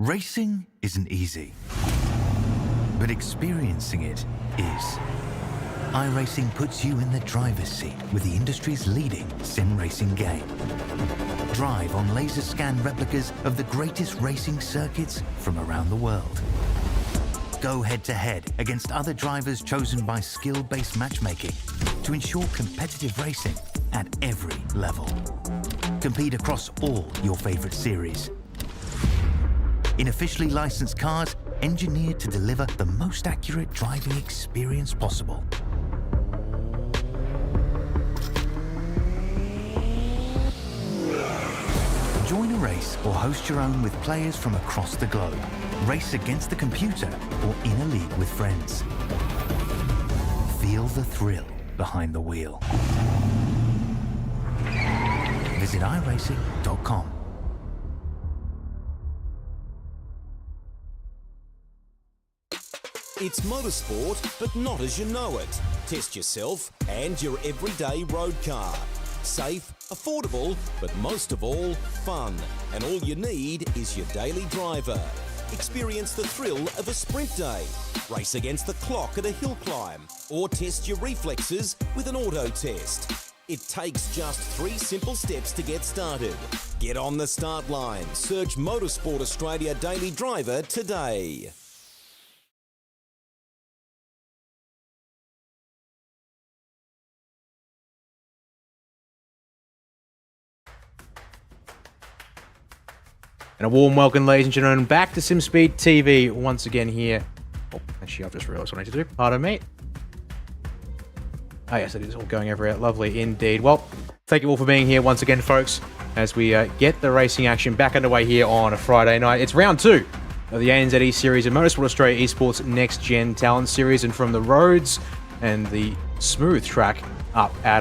Racing isn't easy, but experiencing it is. iRacing puts you in the driver's seat with the industry's leading sim racing game. Drive on laser scan replicas of the greatest racing circuits from around the world. Go head-to-head against other drivers chosen by skill-based matchmaking to ensure competitive racing at every level. Compete across all your favorite series. In officially licensed cars, engineered to deliver the most accurate driving experience possible. Join a race or host your own with players from across the globe. Race against the computer or in a league with friends. Feel the thrill behind the wheel. Visit iRacing.com. It's motorsport, but not as you know it. Test yourself and your everyday road car. Safe, affordable, but most of all, fun. And all you need is your daily driver. Experience the thrill of a sprint day. Race against the clock at a hill climb. Or test your reflexes with an auto test. It takes just 3 simple steps to get started. Get on the start line. Search Motorsport Australia Daily Driver today. And a warm welcome, ladies and gentlemen, back to SimSpeed TV once again here. Oh, actually, I've just realised what I need to do. Pardon me. Oh, yes, it is all going everywhere. Lovely indeed. Well, thank you all for being here once again, folks, as we get the racing action back underway here on a Friday night. It's round 2 of the ANZ series of Motorsport Australia Esports Next Gen Talent Series, and from the roads and the smooth track up at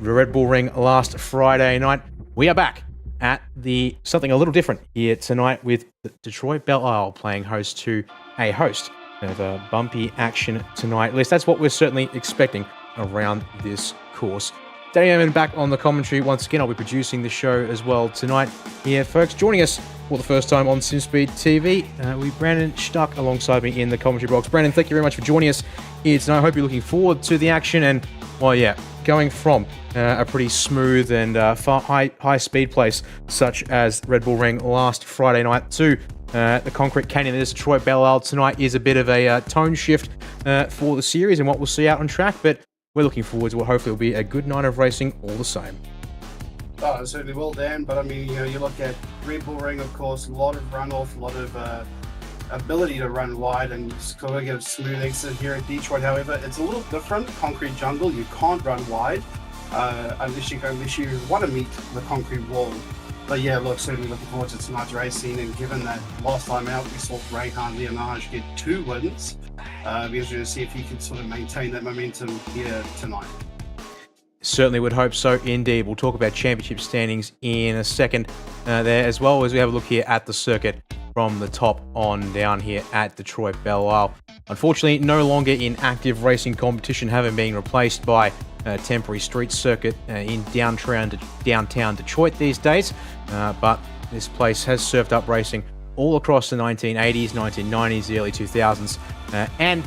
the Red Bull Ring last Friday night, we are back at the something a little different here tonight with the Detroit Belle playing host to a host of bumpy action tonight. At least that's what we're certainly expecting around this course. Danny Oman back on the commentary once again. I'll be producing the show as well tonight here, folks. Joining us for the first time on SimSpeed TV, we Brandon Stuck alongside me in the commentary box. Brandon, thank you very much for joining us here tonight. I hope you're looking forward to the action, and well, yeah, going from a pretty smooth and high speed place such as Red Bull Ring last Friday night to the concrete canyon that is Detroit Belle tonight is a bit of a tone shift for the series and what we'll see out on track, but we're looking forward to what hopefully will be a good night of racing all the same. Oh, it certainly will, Dan, but I mean, you look at Red Bull Ring, of course, a lot of runoff, a lot of ability to run wide and sort of get a smooth exit here at Detroit. However, it's a little different. Concrete jungle, you can't run wide unless you want to meet the concrete wall. But yeah, look, certainly looking forward to tonight's racing, and given that last time out we saw Rayhan Leonage get 2 wins, we're going to see if he can sort of maintain that momentum here tonight. Certainly would hope so indeed. We'll talk about championship standings in a second there, as well as we have a look here at the circuit from the top on down here at Detroit Belle. Unfortunately, no longer in active racing competition, having been replaced by a temporary street circuit in downtown Detroit these days. But this place has served up racing all across the 1980s, 1990s, the early 2000s, and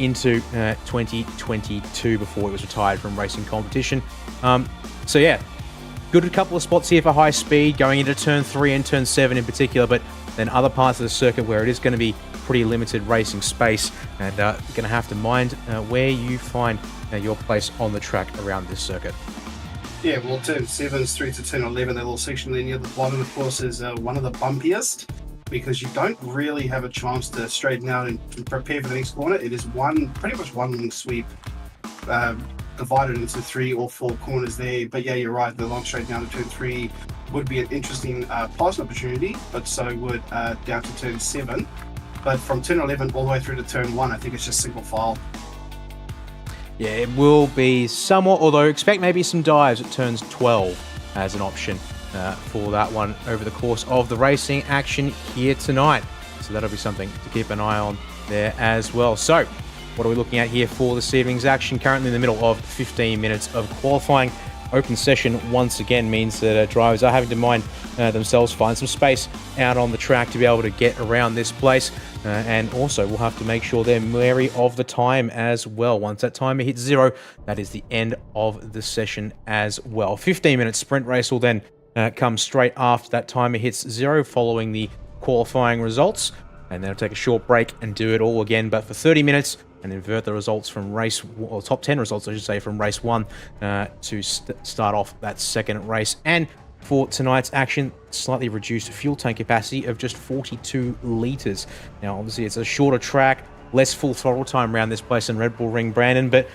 into 2022 before it was retired from racing competition. So yeah, good couple of spots here for high speed going into turn 3 and turn 7 in particular, but then other parts of the circuit where it is going to be pretty limited racing space, and you're going to have to mind where you find your place on the track around this circuit. Yeah, well, turn 7 through to turn 11, that little section there near the bottom, of course, is one of the bumpiest, because you don't really have a chance to straighten out and prepare for the next corner. It is pretty much one long sweep, divided into 3 or 4 corners there. But yeah, you're right, the long straight down to turn 3 would be an interesting passing opportunity, but so would down to turn 7. But from turn 11 all the way through to turn 1, I think it's just single file. Yeah, it will be somewhat, although expect maybe some dives at turns 12 as an option for that one over the course of the racing action here tonight. So that'll be something to keep an eye on there as well. So what are we looking at here for this evening's action? Currently in the middle of 15 minutes of qualifying open session once again means that drivers are having to mind themselves, find some space out on the track to be able to get around this place. And also we'll have to make sure they're wary of the time as well. Once that timer hits 0, that is the end of the session as well. 15-minute sprint race will then come straight after that timer hits 0, following the qualifying results. And then I'll take a short break and do it all again, but for 30 minutes, and invert the results from or top 10 results, I should say, from race 1 to start off that second race. And for tonight's action, slightly reduced fuel tank capacity of just 42 litres. Now, obviously, it's a shorter track, less full throttle time around this place in Red Bull Ring, Brandon, but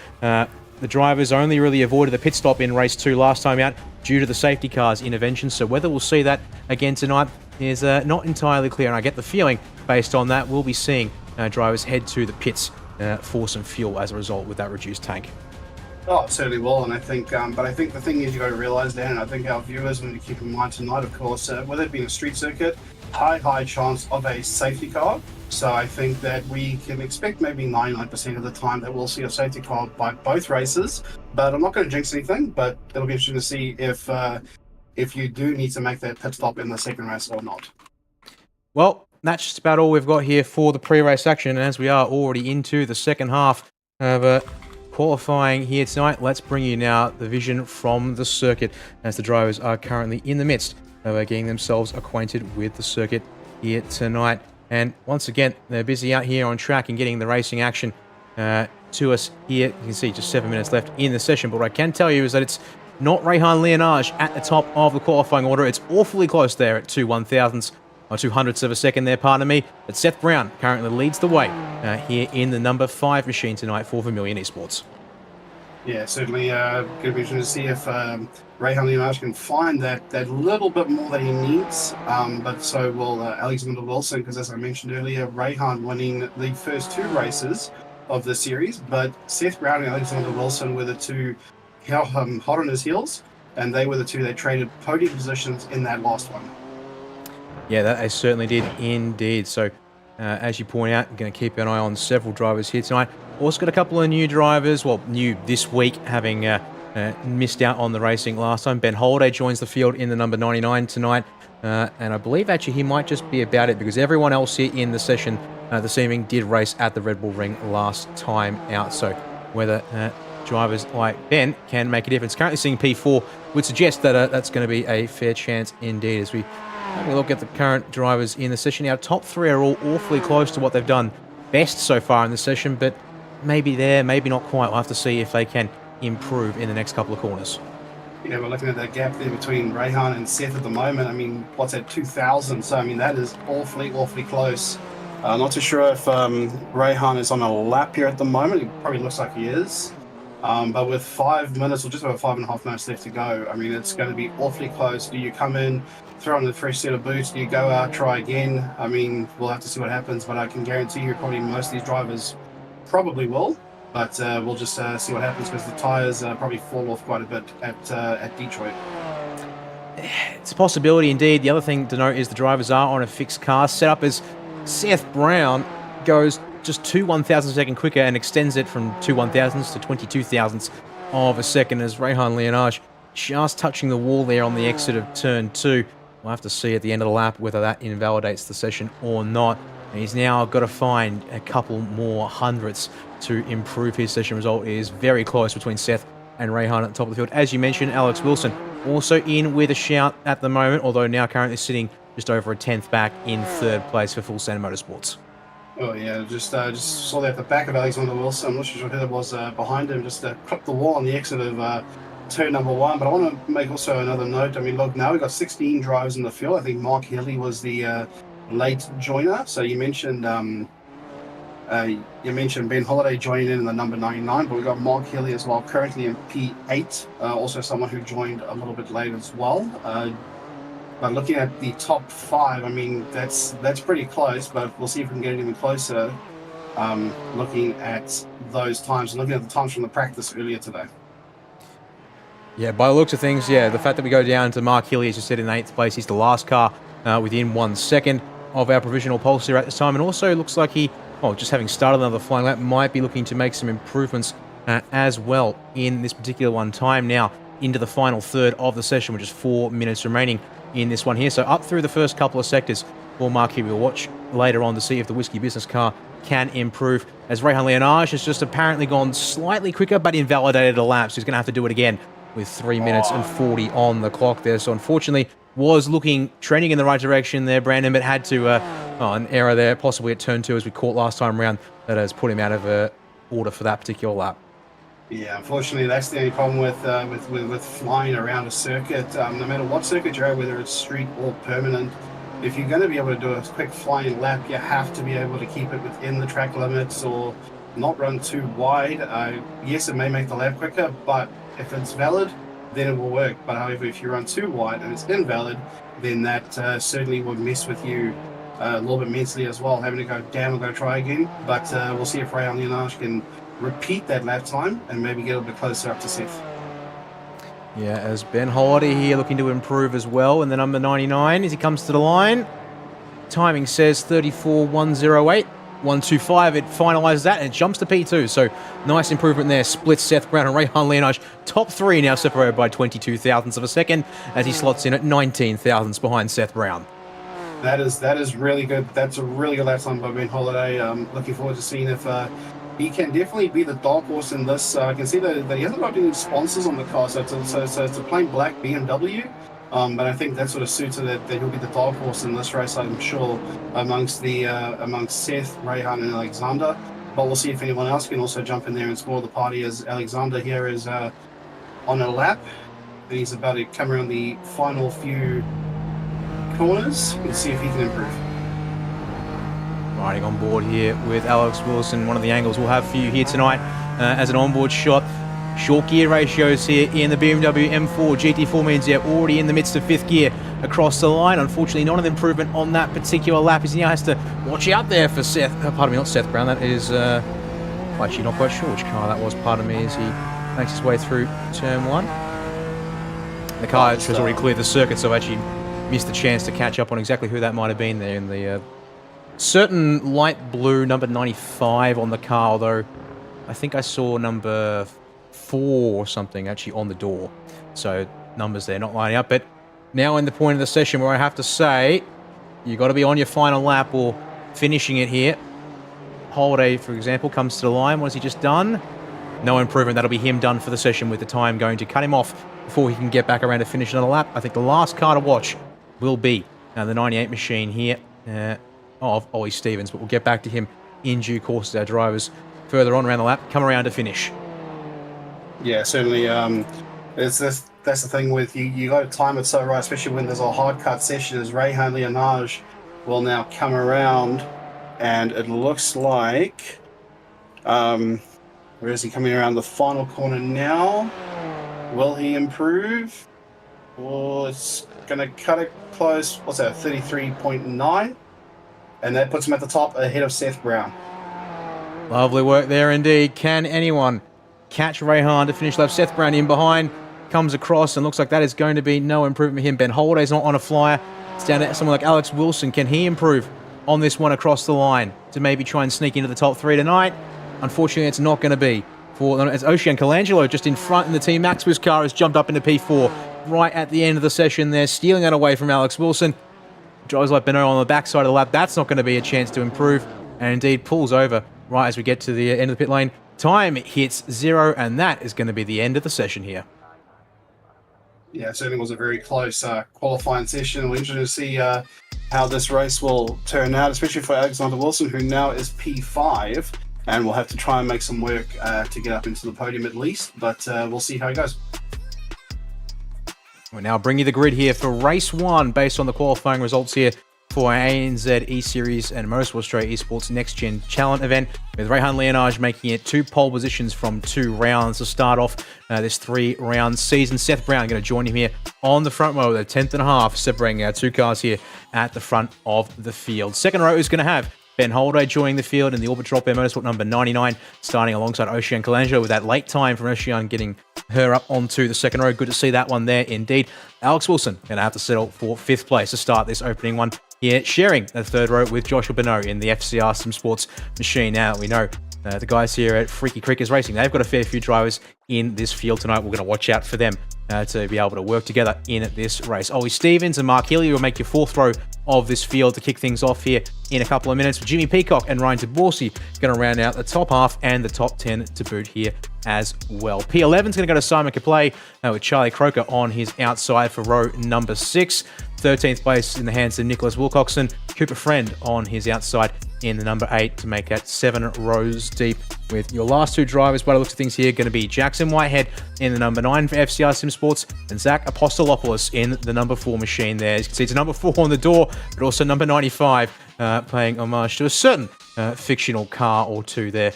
the drivers only really avoided the pit stop in race 2 last time out due to the safety car's intervention. So whether we'll see that again tonight is not entirely clear, and I get the feeling, based on that, we'll be seeing drivers head to the pits for some fuel as a result with that reduced tank. Oh, it certainly will, and I think, but I think the thing is, you got to realise, Dan, and I think our viewers need to keep in mind tonight, of course, with it being a street circuit, high chance of a safety car. So I think that we can expect maybe 99% of the time that we'll see a safety car by both races. But I'm not going to jinx anything, but it'll be interesting to see if you do need to make that pit stop in the second race or not. Well, that's just about all we've got here for the pre-race action, and as we are already into the second half of qualifying here tonight, let's bring you now the vision from the circuit, as the drivers are currently in the midst of getting themselves acquainted with the circuit here tonight. And once again, they're busy out here on track and getting the racing action to us here. You can see just 7 minutes left in the session, but what I can tell you is that it's not Rehan Leonage at the top of the qualifying order. It's awfully close there at 2/1000ths. Or 200ths of a second there, pardon me. But Seth Brown currently leads the way here in the number 5 machine tonight for Vermilion Esports. Yeah, certainly going to be interesting to see if Rehan Leonage can find that little bit more that he needs. But so will Alexander Wilson, because as I mentioned earlier, Rehan winning the first 2 races of the series. But Seth Brown and Alexander Wilson were the 2 hot on his heels, and they were the 2 that traded podium positions in that last one. Yeah, that they certainly did indeed. So, as you point out, I'm going to keep an eye on several drivers here tonight. Also got a couple of new drivers, well, new this week, having missed out on the racing last time. Ben Holiday joins the field in the number 99 tonight. And I believe actually he might just be about it, because everyone else here in the session this evening did race at the Red Bull Ring last time out. So whether drivers like Ben can make a difference. Currently seeing P4 would suggest that that's going to be a fair chance indeed. As we have a look at the current drivers in the session, our top 3 are all awfully close to what they've done best so far in the session, but maybe there, maybe not quite. We'll have to see if they can improve in the next couple of corners. Yeah, we're looking at that gap there between Rehan and Seth at the moment. I mean, what's that, 2,000? So, I mean, that is awfully close. Not too sure if Rehan is on a lap here at the moment. It probably looks like he is. But with 5 minutes, or just over 5.5 minutes left to go, I mean, it's going to be awfully close. Do you come in, throw on the fresh set of boots? Do you go out, try again? I mean, we'll have to see what happens, but I can guarantee you probably most of these drivers probably will. But we'll just see what happens, because the tyres probably fall off quite a bit at Detroit. It's a possibility indeed. The other thing to note is the drivers are on a fixed car setup, as Seth Brown goes just 2/1000 a second quicker and extends it from 2/1000ths to 22,000ths of a second, as Rehan Leonage just touching the wall there on the exit of turn 2. We'll have to see at the end of the lap whether that invalidates the session or not. And he's now got to find a couple more hundredths to improve his session result. It is very close between Seth and Rehan at the top of the field. As you mentioned, Alex Wilson also in with a shout at the moment, although now currently sitting just over a 10th back in 3rd place for Full Send Motorsports. Oh yeah, just saw that at the back of Alexander Wilson. I'm not sure who that was behind him. Just clipped the wall on the exit of turn number 1. But I want to make also another note. I mean, look, now we've got 16 drivers in the field. I think Mark Healy was the late joiner. So you mentioned Ben Holiday joining in the number 99, but we've got Mark Healy as well, currently in P8. Also someone who joined a little bit late as well. But looking at the top 5, I mean, that's pretty close, but we'll see if we can get it even closer looking at those times and looking at the times from the practice earlier today. Yeah, by the looks of things, yeah, the fact that we go down to Mark Healy, as you said, in 8th place, he's the last car within 1 second of our provisional pulse here at this time, and also looks like he, just having started another flying lap, might be looking to make some improvements as well in this particular one. Time now into the final third of the session, which is 4 minutes remaining in this one here. So up through the first couple of sectors for Marquis. We'll watch later on to see if the Whiskey Business car can improve, as Rehan Leonage has just apparently gone slightly quicker, but invalidated a lap, so he's going to have to do it again with 3 minutes and 40 on the clock there. So unfortunately, was trending in the right direction there, Brandon, but had to, an error there, possibly at turn 2, as we caught last time around, that has put him out of order for that particular lap. Yeah, unfortunately, that's the only problem with flying around a circuit. No matter what circuit you're at, whether it's street or permanent, if you're going to be able to do a quick flying lap, you have to be able to keep it within the track limits or not run too wide. Yes, it may make the lap quicker, but if it's valid, then it will work. But however, if you run too wide and it's invalid, then that certainly would mess with you a little bit mentally as well, having to go down and go try again. But we'll see if Rehan Leonage can repeat that lap time and maybe get a bit closer up to Seth. Yeah, as Ben Holiday here looking to improve as well. And the number 99 as he comes to the line. Timing says 34.108. 125, it finalises that and it jumps to P2. So nice improvement there. Splits Seth Brown and Rehan Leonage. Top 3 now separated by 22 thousandths of a second as he slots in at 19 thousandths behind Seth Brown. That is really good. That's a really good lap time by Ben Holiday. Looking forward to seeing if he can definitely be the dark horse in this. I can see that he hasn't got any sponsors on the car, so it's a plain black BMW. But I think that sort of suits it that he'll be the dark horse in this race, I'm sure, amongst Seth, Rehan, and Alexander. But we'll see if anyone else can also jump in there and spoil the party, as Alexander here is on a lap. And he's about to come around the final few corners and see if he can improve. Riding on board here with Alex Wilson. One of the angles we'll have for you here tonight as an onboard shot. Short gear ratios here in the BMW M4 GT4 means they're already in the midst of 5th gear across the line. Unfortunately, not an improvement on that particular lap, as he now has to watch out there for Seth. Pardon me, not Seth Brown. That is actually not quite sure which car that was. Pardon me, as he makes his way through turn 1. The car has already cleared the circuit, so I've actually missed the chance to catch up on exactly who that might have been there in the certain light blue number 95 on the car, although I think I saw number 4 or something actually on the door. So numbers there not lining up. But now in the point of the session where I have to say you got to be on your final lap or finishing it here. Holiday, for example, comes to the line. What has he just done? No improvement. That'll be him done for the session, with the time going to cut him off before he can get back around to finish another lap. I think the last car to watch will be the 98 machine here of Ollie Stevens, but we'll get back to him in due course as our drivers further on around the lap come around to finish. Yeah, certainly. That's the thing with you got to time it so right, especially when there's a hard cut session, as Rehan Leonage will now come around, and it looks like where is he coming around the final corner now? Will he improve? Well, it's going to cut it close. What's that, 33.9? And that puts him at the top ahead of Seth Brown. Lovely work there indeed. Can anyone catch Rehan to finish lap? Seth Brown in behind, comes across, and looks like that is going to be no improvement for him. Ben Holiday's not on a flyer. It's down to someone like Alex Wilson. Can he improve on this one across the line to maybe try and sneak into the top 3 tonight? Unfortunately, it's not going to be. As Ocean Colangelo just in front in the Team Maxwell's car has jumped up into P4 right at the end of the session there, stealing that away from Alex Wilson. Drives like Beno on the backside of the lap. That's not going to be a chance to improve, and indeed pulls over right as we get to the end of the pit lane. Time hits 0, and that is going to be the end of the session here. Yeah, it certainly was a very close qualifying session. We're interested to see how this race will turn out, especially for Alexander Wilson, who now is P5, and will have to try and make some work to get up into the podium at least, but we'll see how it goes. We'll now bring you the grid here for race 1 based on the qualifying results here for our ANZ E-Series and Motorsport Australia Esports Next Gen Challenge event, with Rehan Leonage making it 2 pole positions from 2 rounds to start off this 3-round season. Seth Brown going to join him here on the front row with a 10th and a half, separating our 2 cars here at the front of the field. Second row is going to have Ben Holiday joining the field in the Orbit Drop Air Motorsport number 99, starting alongside Ocean Colangelo, with that late time from Ocean getting her up onto the second row. Good to see that one there indeed. Alex Wilson going to have to settle for 5th place to start this opening one here, sharing the 3rd row with Joshua Beno in the FCR Sim Sports machine. Now we know the guys here at Freaky Crickers Racing, they've got a fair few drivers in this field tonight. We're going to watch out for them to be able to work together in this race. Ollie Stevens and Mark Healy will make your fourth row of this field to kick things off here in a couple of minutes. Jimmy Peacock and Ryan Taborsi going to round out the top half and the top 10 to boot here as well. P11's going to go to Simon Kaplay with Charlie Croker on his outside for row number 6. 13th place in the hands of Nicholas Wilcoxon. Cooper Friend on his outside in the number 8 to make that 7 rows deep, with your last 2 drivers, by the looks of things here, going to be Jackson Whitehead in the number 9 for FCR Sim Sports and Zach Apostolopoulos in the number 4 machine there. As you can see, it's a number 4 on the door, but also number 95, paying homage to a certain fictional car or two there.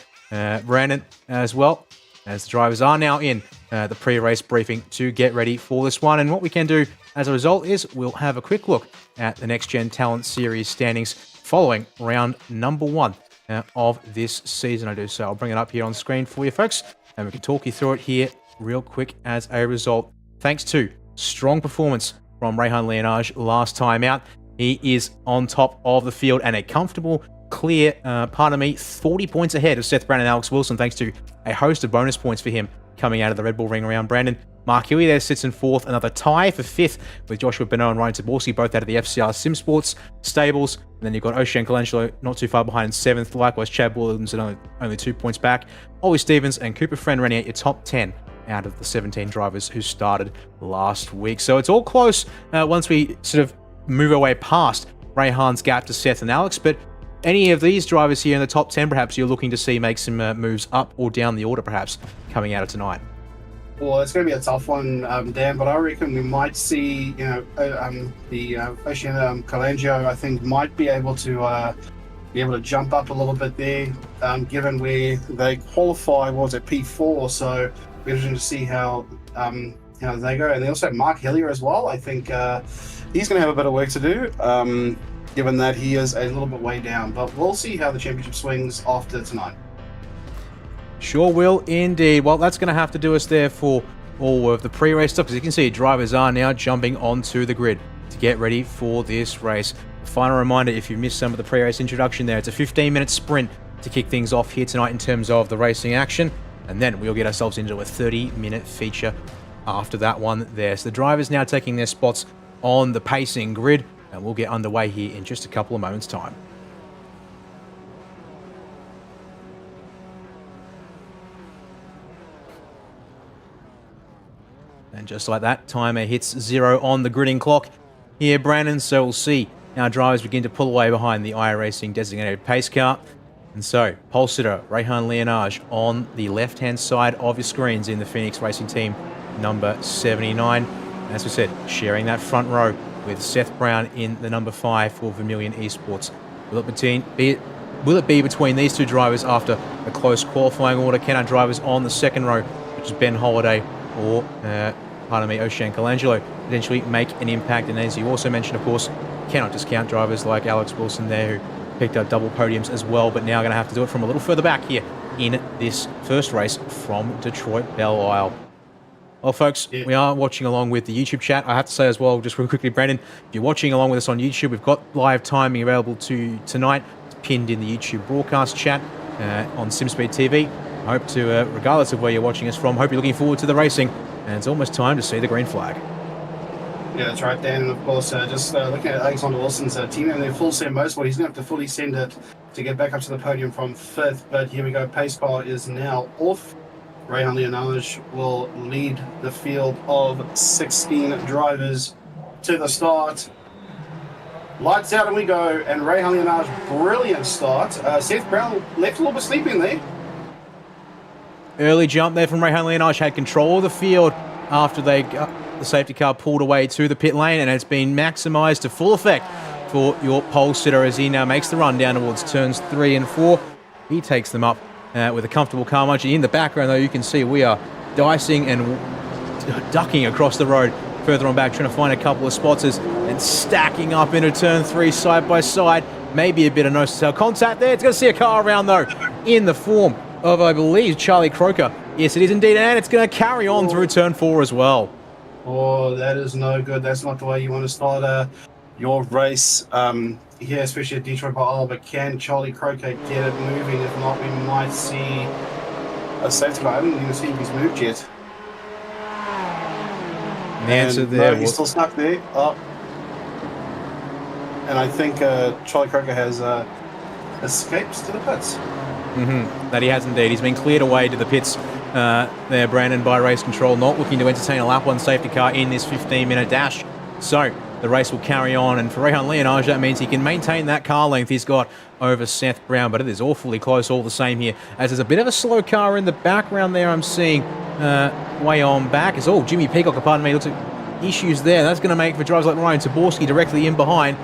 Brandon, as well, as the drivers are now in the pre-race briefing to get ready for this one. And what we can do as a result is we'll have a quick look at the Next Gen Talent Series standings following round number 1 of this season. I do so. I'll bring it up here on screen for you folks, and we can talk you through it here real quick as a result. Thanks to strong performance from Rehan Leonage last time out, he is on top of the field and a comfortable, clear, 40 points ahead of Seth Brown and Alex Wilson, thanks to a host of bonus points for him coming out of the Red Bull Ring around Brandon. Mark Huey there sits in 4th, another tie for 5th with Joshua Benoit and Ryan Taborsi, both out of the FCR Sim Sports stables. And then you've got Ocean Colangelo not too far behind in 7th, likewise Chad Williams and only 2 points back. Ollie Stevens and Cooper Friend running at your top 10 out of the 17 drivers who started last week. So it's all close once we sort of move our way past Rehan's gap to Seth and Alex, but any of these drivers here in the top 10 perhaps you're looking to see make some moves up or down the order perhaps coming out of tonight? Well, it's going to be a tough one, Dan, but I reckon we might see, the Ocean Colangelo, I think, might be able to jump up a little bit there, given where they qualify, was it P4? So we're interested to see how they go. And they also have Mark Hillier as well. I think he's going to have a bit of work to do, given that he is a little bit way down. But we'll see how the championship swings after tonight. Sure will indeed. Well, that's going to have to do us there for all of the pre-race stuff, because you can see drivers are now jumping onto the grid to get ready for this race. Final reminder, if you missed some of the pre-race introduction there, it's a 15-minute sprint to kick things off here tonight in terms of the racing action, and then we'll get ourselves into a 30-minute feature after that one there. So the drivers now taking their spots on the pacing grid, and we'll get underway here in just a couple of moments' time. And just like that, timer hits 0 on the gridding clock here, Brandon. So we'll see our drivers begin to pull away behind the iRacing designated pace car. And so, pole sitter Rehan Leonage on the left-hand side of your screens in the Phoenix Racing Team number 79. As we said, sharing that front row with Seth Brown in the number 5 for Vermilion Esports. Will it be between these two drivers after a close qualifying order? Can our drivers on the second row, which is Ben Holiday or, Ocean Colangelo, potentially make an impact? And as you also mentioned, of course, cannot discount drivers like Alex Wilson there, who picked up double podiums as well, but now going to have to do it from a little further back here in this first race from Detroit Belle Isle. Well, folks, we are watching along with the YouTube chat. I have to say as well, just real quickly, Brandon, if you're watching along with us on YouTube, we've got live timing available to tonight. It's pinned in the YouTube broadcast chat on SimSpeed TV. I hope to, regardless of where you're watching us from, hope you're looking forward to the racing, and it's almost time to see the green flag. Yeah, that's right, Dan. And of course, just looking at Alexander Wilson's team and their full send motorsport, he's going to have to fully send it to get back up to the podium from 5th. But here we go, pace car is now off. Rehan Leonage will lead the field of 16 drivers to the start. Lights out and we go, and Rehan Leonage, brilliant start. Seth Brown left a little bit sleeping there. Early jump there from Rehan Leonage, had control of the field after the safety car pulled away to the pit lane, and it's been maximised to full effect for your pole sitter as he now makes the run down towards turns 3 and 4. He takes them up with a comfortable car margin. In the background, though, you can see we are dicing and ducking across the road further on back, trying to find a couple of spots and stacking up into turn 3 side by side. Maybe a bit of nose-to-tail contact there. It's going to see a car around, though, in the form of, I believe, Charlie Croker. Yes, it is indeed, and it's going to carry on through turn 4 as well. Oh, that is no good. That's not the way you want to start your race here, especially at Detroit Belle. But can Charlie Croker get it moving? If not, we might see a safety car. I haven't even seen if he's moved yet. And the answer there no, he's still stuck there. Oh. And I think Charlie Croker has escaped to the pits. That he has indeed. He's been cleared away to the pits there, Brandon, by race control, not looking to entertain a lap 1 safety car in this 15-minute dash. So the race will carry on, and for Rehan Leonage, that means he can maintain that car length he's got over Seth Brown, but it is awfully close all the same here, as there's a bit of a slow car in the background there I'm seeing way on back. It's all Jimmy Peacock, pardon me, looks like issues there. That's going to make for drivers like Ryan Taborski directly in behind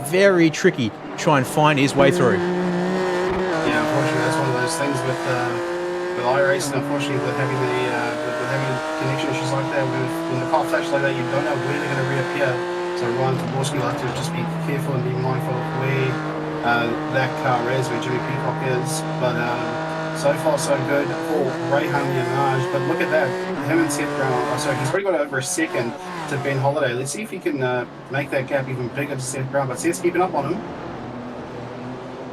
very tricky to try and find his way through. Yeah, unfortunately, that's one of those things with iRacing. Unfortunately, with having connection issues like that, when the car flashes like that, you don't know where they're going to reappear. So Ryan Taborski will have to just be careful and be mindful of where that car is, where Jimmy Peacock is. But so far, so good for Rehan Leonage. But look at that, him and Seth Brown. So he's already got over a second to Ben Holiday. Let's see if he can make that gap even bigger to Seth Brown. But Seth's keeping up on him.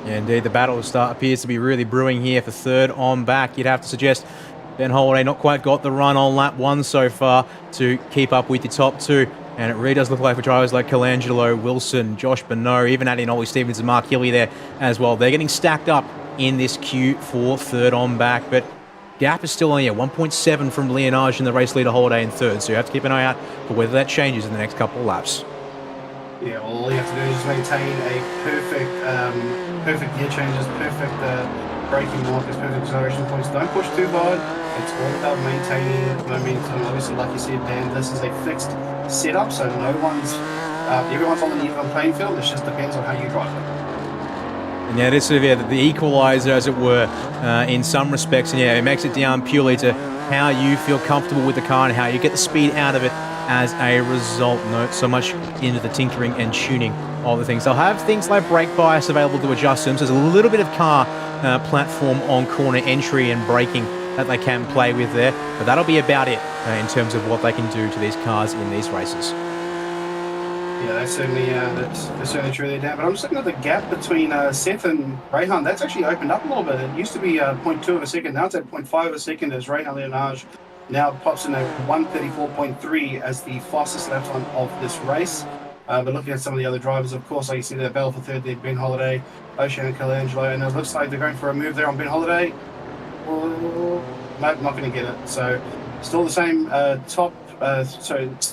Yeah, indeed, the battle appears to be really brewing here for third on back. You'd have to suggest Ben Holiday not quite got the run on lap 1 so far to keep up with the top 2. And it really does look like for drivers like Colangelo, Wilson, Josh Bonneau, even adding Ollie Stevens and Mark Healy there as well. They're getting stacked up in this queue for third on back. But gap is still only at 1.7 from Leonage and the race leader Holiday in third. So you have to keep an eye out for whether that changes in the next couple of laps. Yeah, well, all you have to do is just maintain a perfect gear changes, perfect braking markers, perfect acceleration points. Don't push too hard. It's all about maintaining momentum. Obviously, like you said, Dan, this is a fixed setup, so everyone's on the even playing field. It just depends on how you drive it. And yeah, it is sort of the equalizer, as it were, in some respects. And yeah, it makes it down purely to how you feel comfortable with the car and how you get the speed out of it as a result. Not so much into the tinkering and tuning of the things. They'll have things like brake bias available to adjust them. So there's a little bit of car platform on corner entry and braking that they can play with there. But that'll be about it in terms of what they can do to these cars in these races. Yeah, that's certainly true there, Dan. But I'm just looking at the gap between Seth and Rehan. That's actually opened up a little bit. It used to be 0.2 of a second. Now it's at 0.5 of a second as Rehan Leonage now pops in at 1:34.3 as the fastest lap time of this race. But looking at some of the other drivers, of course, like you see there, Belle for third there, Ben Holiday, Ocean and Colangelo, and it looks like they're going for a move there on Ben Holiday. Oh, nope, not going to get it. So still the same still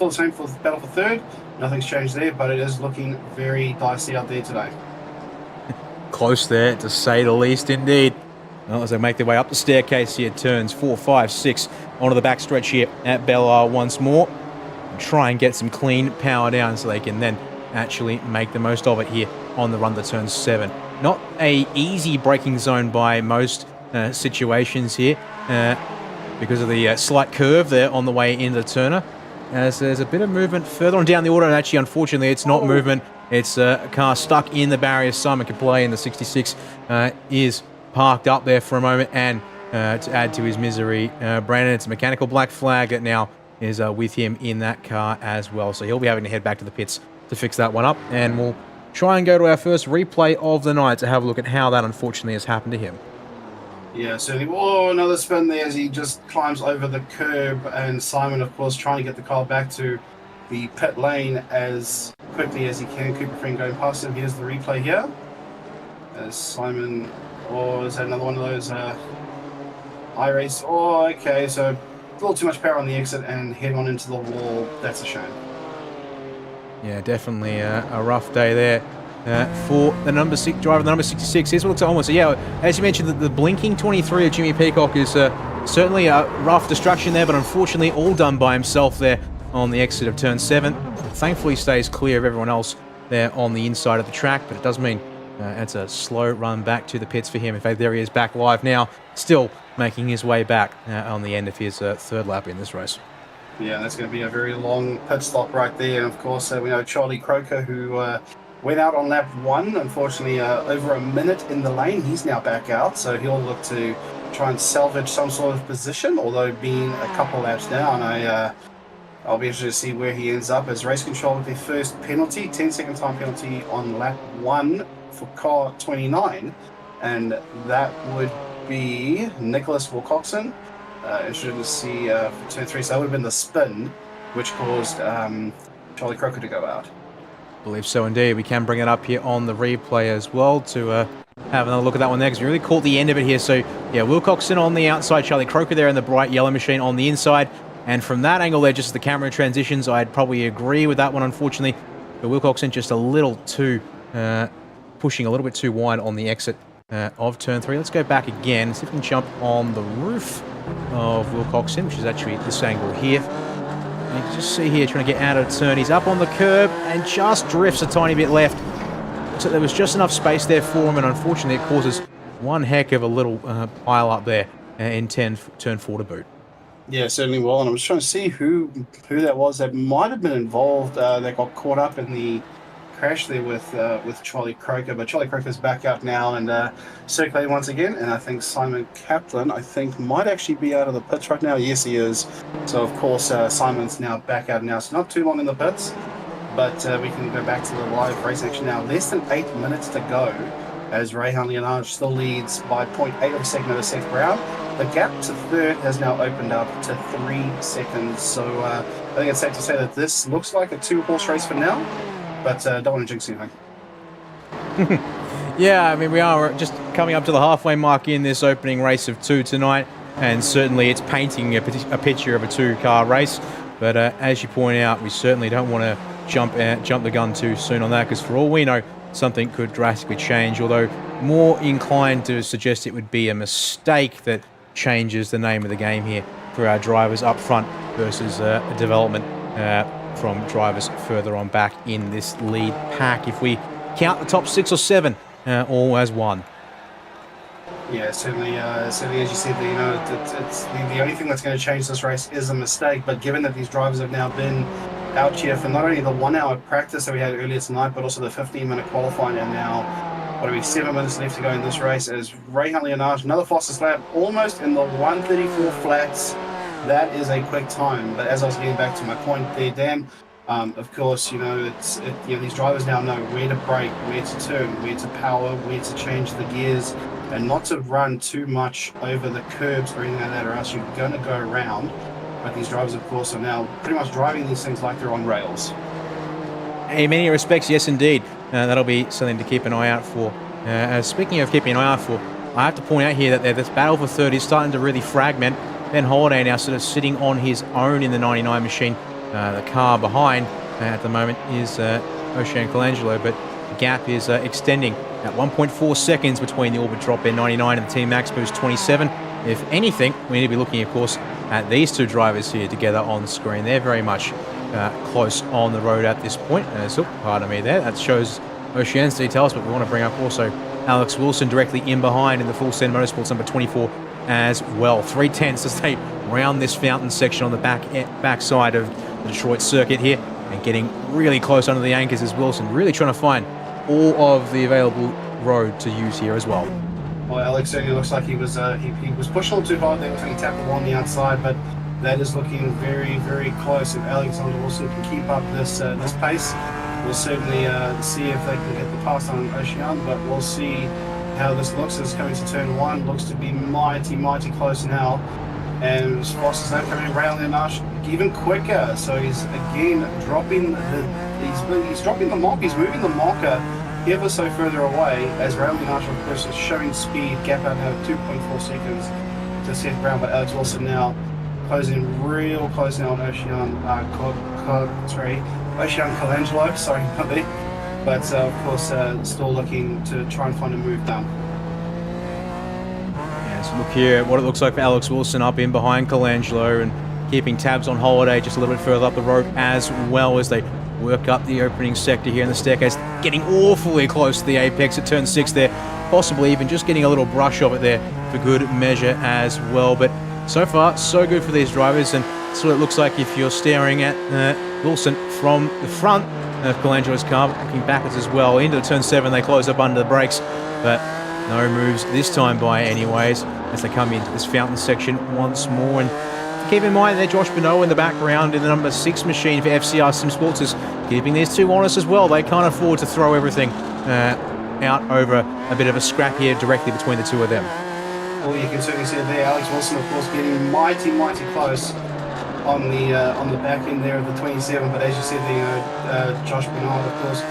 the same for battle for third. Nothing's changed there, but it is looking very dicey out there today. Close there, to say the least, indeed. Well, as they make their way up the staircase here, turns 4, 5, 6 onto the backstretch here at Belle once more. And try and get some clean power down so they can then actually make the most of it here on the run to turn 7. Not a easy braking zone by most situations here because of the slight curve there on the way into the turner. As there's a bit of movement further on down the order, and actually, unfortunately, it's not movement. It's a car stuck in the barrier. Simon Kaplay in the 66 is parked up there for a moment, and to add to his misery, Brandon, it's a mechanical black flag that now is with him in that car as well. So he'll be having to head back to the pits to fix that one up, and we'll try and go to our first replay of the night to have a look at how that unfortunately has happened to him. Yeah, certainly. Oh, another spin there as he just climbs over the curb, and Simon, of course, trying to get the car back to the pit lane as quickly as he can. Cooper Friend going past him. Here's the replay here. As Simon, is that another one of those iRace? Oh, okay, so a little too much power on the exit and head on into the wall. That's a shame. Yeah, definitely a rough day there. For the number 6 driver, the number 66. Here's what it looks like almost. So yeah, as you mentioned, the blinking 23 of Jimmy Peacock is certainly a rough destruction there, but unfortunately all done by himself there on the exit of turn 7. Thankfully stays clear of everyone else there on the inside of the track, but it does mean it's a slow run back to the pits for him. In fact, there he is back live now, still making his way back on the end of his third lap in this race. Yeah, that's going to be a very long pit stop right there. And of course, we know Charlie Croker, who went out on lap 1, unfortunately over a minute in the lane. He's now back out, so he'll look to try and salvage some sort of position, although being a couple laps down, I'll be interested to see where he ends up as race control with their first penalty, 10-second time penalty on lap 1 for car 29, and that would be Nicholas Wilcoxon. Interested to see for turn 3, so that would have been the spin. which caused Charlie Croker to go out. Believe so indeed. We can bring it up here on the replay as well to have another look at that one there, because we really caught the end of it here. So yeah, Wilcoxon on the outside, Charlie Croker there in the bright yellow machine on the inside. And from that angle there, just as the camera transitions, I'd probably agree with that one, unfortunately. But Wilcoxon just a little too, pushing a little bit too wide on the exit of turn 3. Let's go back again, see if we can jump on the roof of Wilcoxon, which is actually this angle here. You can just see here, trying to get out of the turn. He's up on the curb and just drifts a tiny bit left. So there was just enough space there for him, and unfortunately it causes one heck of a little pile up there in turn 4 to boot. Yeah, certainly will. And I was trying to see who that was that might have been involved. That got caught up in the crash there with Charlie Croker. But Charlie Croker's back out now and circulating once again. And I think Simon Kaplan, might actually be out of the pits right now. Yes, he is. So of course Simon's now back out now. So not too long in the pits, but we can go back to the live race action now. Less than 8 minutes to go, as Rayhan Leonard still leads by 0.8 of a second over Seth Brown. The gap to third has now opened up to 3 seconds. So I think it's safe to say that this looks like a 2-horse race for now, but don't want to jinx anything. Yeah, I mean, we are just coming up to the halfway mark in this opening race of 2 tonight, and certainly it's painting a picture of a 2-car race. But as you point out, we certainly don't want to jump the gun too soon on that, because for all we know, something could drastically change, although more inclined to suggest it would be a mistake that changes the name of the game here for our drivers up front versus a development from drivers further on back in this lead pack. If we count the top 6 or 7 all as one. Yeah, certainly as you said, it's the only thing that's going to change this race is a mistake. But given that these drivers have now been out here for not only the 1-hour practice that we had earlier tonight, but also the 15-minute qualifying, and now 7 minutes left to go in this race, as Rayhan Leonard, another fastest lap, almost in the 1:34 flats. That is a quick time. But as I was getting back to my point there, Dan, of course, these drivers now know where to brake, where to turn, where to power, where to change the gears, and not to run too much over the curbs or anything like that, or else you're going to go around. But these drivers, of course, are now pretty much driving these things like they're on rails. In many respects, yes, indeed. That'll be something to keep an eye out for. Speaking of keeping an eye out for, I have to point out here that this battle for third is starting to really fragment. Ben Holiday now sort of sitting on his own in the 99 machine. The car behind at the moment is Ocean Colangelo, but the gap is extending at 1.4 seconds between the Orbit Drop N99 and the Team Max Boost 27. If anything, we need to be looking, of course, at these two drivers here together on the screen. They're very much close on the road at this point. Pardon me there. That shows Ocean's details, but we want to bring up also Alex Wilson directly in behind in the Full Send Motorsports number 24 as well. 3/10 as they round this fountain section on the back side of the Detroit circuit here, and getting really close under the anchors as Wilson really trying to find all of the available road to use here as well. Well, Alex certainly looks like he was pushing a little too hard there. Looks like he tapped the wall on the outside, but that is looking very, very close. If Alexander Wilson can keep up this pace, we'll certainly see if they can get the pass on Ocean, but we'll see how this looks. It's coming to turn 1, looks to be mighty close now. And as fast as they're coming around there, Nash even quicker. So he's again dropping he's dropping the mock, he's moving the mocker ever so further away, as Raul Nash of course is showing speed, gap out now 2.4 seconds to Seth Brown, but Alex Wilson now closing real close now on Ocean Colangelo, sorry about that. But of course still looking to try and find a move down. So look here at what it looks like for Alex Wilson up in behind Colangelo, and keeping tabs on Holiday just a little bit further up the road as well as they work up the opening sector here in the staircase, getting awfully close to the apex at turn 6 there, possibly even just getting a little brush of it there for good measure as well. But so far, so good for these drivers, and that's what it looks like if you're staring at Wilson from the front of Colangelo's car, looking backwards as well. Into the turn 7, they close up under the brakes, but no moves this time by anyways, as they come into this fountain section once more. And keep in mind there, Josh Bonneau in the background in the number 6 machine for FCR Sim Sports is keeping these two honest as well. They can't afford to throw everything out over a bit of a scrap here directly between the two of them. Well, you can certainly see it there. Alex Wilson, of course, getting mighty close on the back end there of the 27. But as you said, Josh Bernard, of course,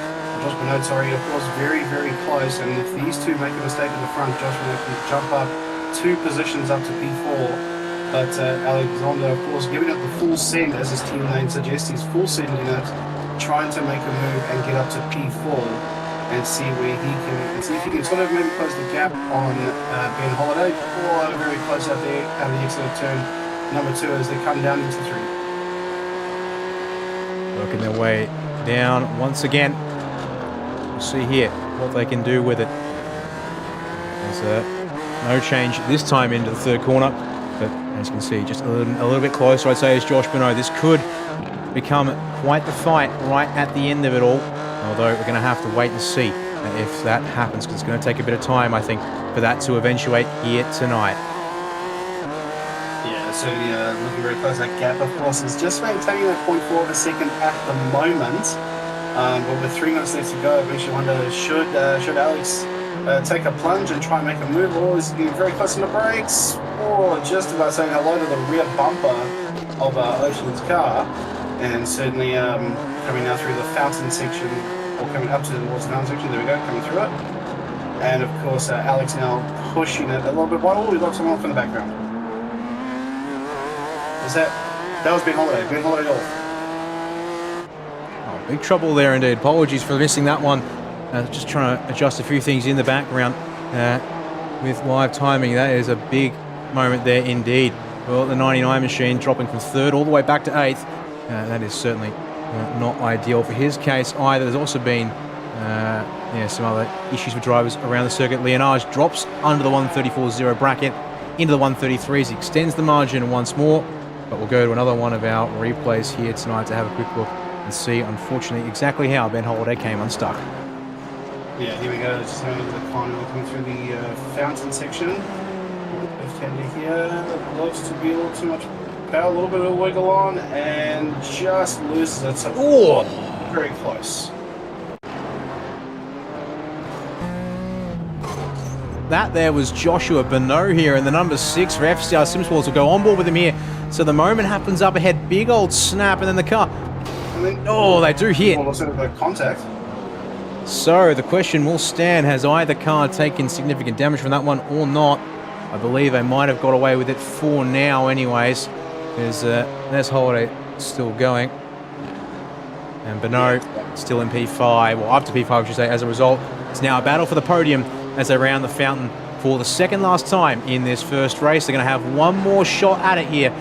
very, very close. And if these two make a mistake at the front, Josh Bernard can jump up 2 positions up to P4. But Alexander, of course, giving it the full send, as his team name suggests, he's full sending it, trying to make a move and get up to P4 and see where he can, see if he can sort of maybe close the gap on Ben Holiday. Or very close out there, out of the exit of turn number 2 as they come down into 3. Working their way down once again. We'll see here what they can do with it. There's no change this time into the third corner. But as you can see, just a little bit closer, I'd say, is Josh Bernard. This could become quite the fight right at the end of it all. Although we're going to have to wait and see if that happens, because it's going to take a bit of time, I think, for that to eventuate here tonight. Yeah, certainly looking very close. That gap, of course, is just maintaining that 0.4 of a second at the moment. But with 3 minutes left to go, it makes you wonder, should Alex take a plunge and try and make a move, or is he getting very close on the brakes, or just about saying hello to the rear bumper of Ocean's car, and certainly coming now through the fountain section, or coming up towards the fountain section, there we go, coming through it, and of course Alex now pushing it a little bit wide. Oh, we've got someone off in the background. That was Ben Holiday off. Oh, big trouble there indeed. Apologies for missing that one. Just trying to adjust a few things in the background with live timing. That is a big moment there indeed. Well, the 99 machine dropping from 3rd all the way back to 8th. That is certainly not ideal for his case either. There's also been some other issues with drivers around the circuit. Leonage drops under the 134.0 bracket into the 133s. He extends the margin once more, but we'll go to another one of our replays here tonight to have a quick look and see, unfortunately, exactly how Ben Holiday came unstuck. Yeah, here we go. Just having a look at the corner, looking through the fountain section. Left-hander here. Looks to be a little too much power, a little bit of a wiggle on, and just loses it. So, very close. That there was Joshua Bonneau here, and the number 6 for FCR Simsports will go on board with him here. So the moment happens up ahead, big old snap, and then the car. They do hit. Contact. So the question will stand, has either car taken significant damage from that one or not? I believe they might have got away with it for now anyways. There's Holiday still going. And Bonneau still in P5, or up to P5 I should say. As a result, it's now a battle for the podium as they round the fountain for the second last time in this first race. They're going to have one more shot at it here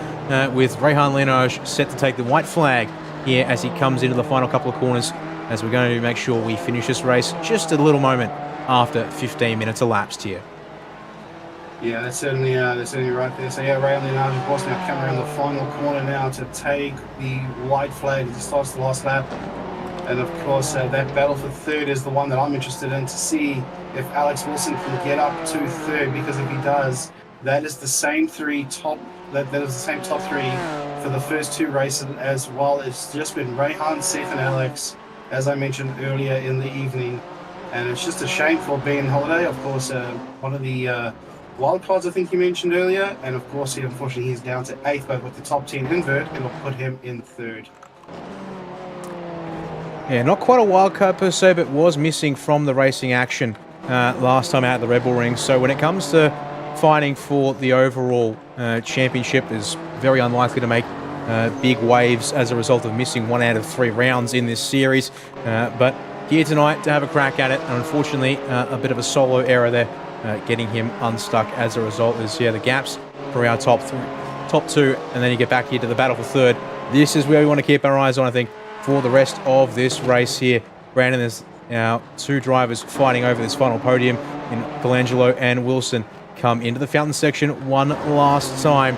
with Rehan Leonage set to take the white flag here as he comes into the final couple of corners, as we're going to make sure we finish this race just a little moment after 15 minutes elapsed here. Yeah, that's certainly right there. So yeah, Ray Leonard, of course, now coming around the final corner now to take the white flag as he starts the last lap. And of course, that battle for 3rd is the one that I'm interested in, to see if Alex Wilson can get up to 3rd, because if he does, that is the same top 3 for the first 2 races as well. It's just been Rehan, Seth and Alex, as I mentioned earlier in the evening. And it's just a shame for Ben Holiday, of course, one of the wild cards I think you mentioned earlier. And of course, unfortunately, he's down to 8th, but with the top 10 invert, it'll put him in 3rd. Yeah, not quite a wild card per se, but was missing from the racing action last time out at the Red Bull Ring. So when it comes to fighting for the overall championship, is very unlikely to make big waves as a result of missing 1 out of 3 rounds in this series. But here tonight to have a crack at it, and unfortunately a bit of a solo error there, getting him unstuck as a result. Is the gaps for our top 2, and then you get back here to the battle for 3rd. This is where we want to keep our eyes on, I think, for the rest of this race here. Brandon, there's now 2 drivers fighting over this final podium in Colangelo and Wilson. Come into the fountain section one last time.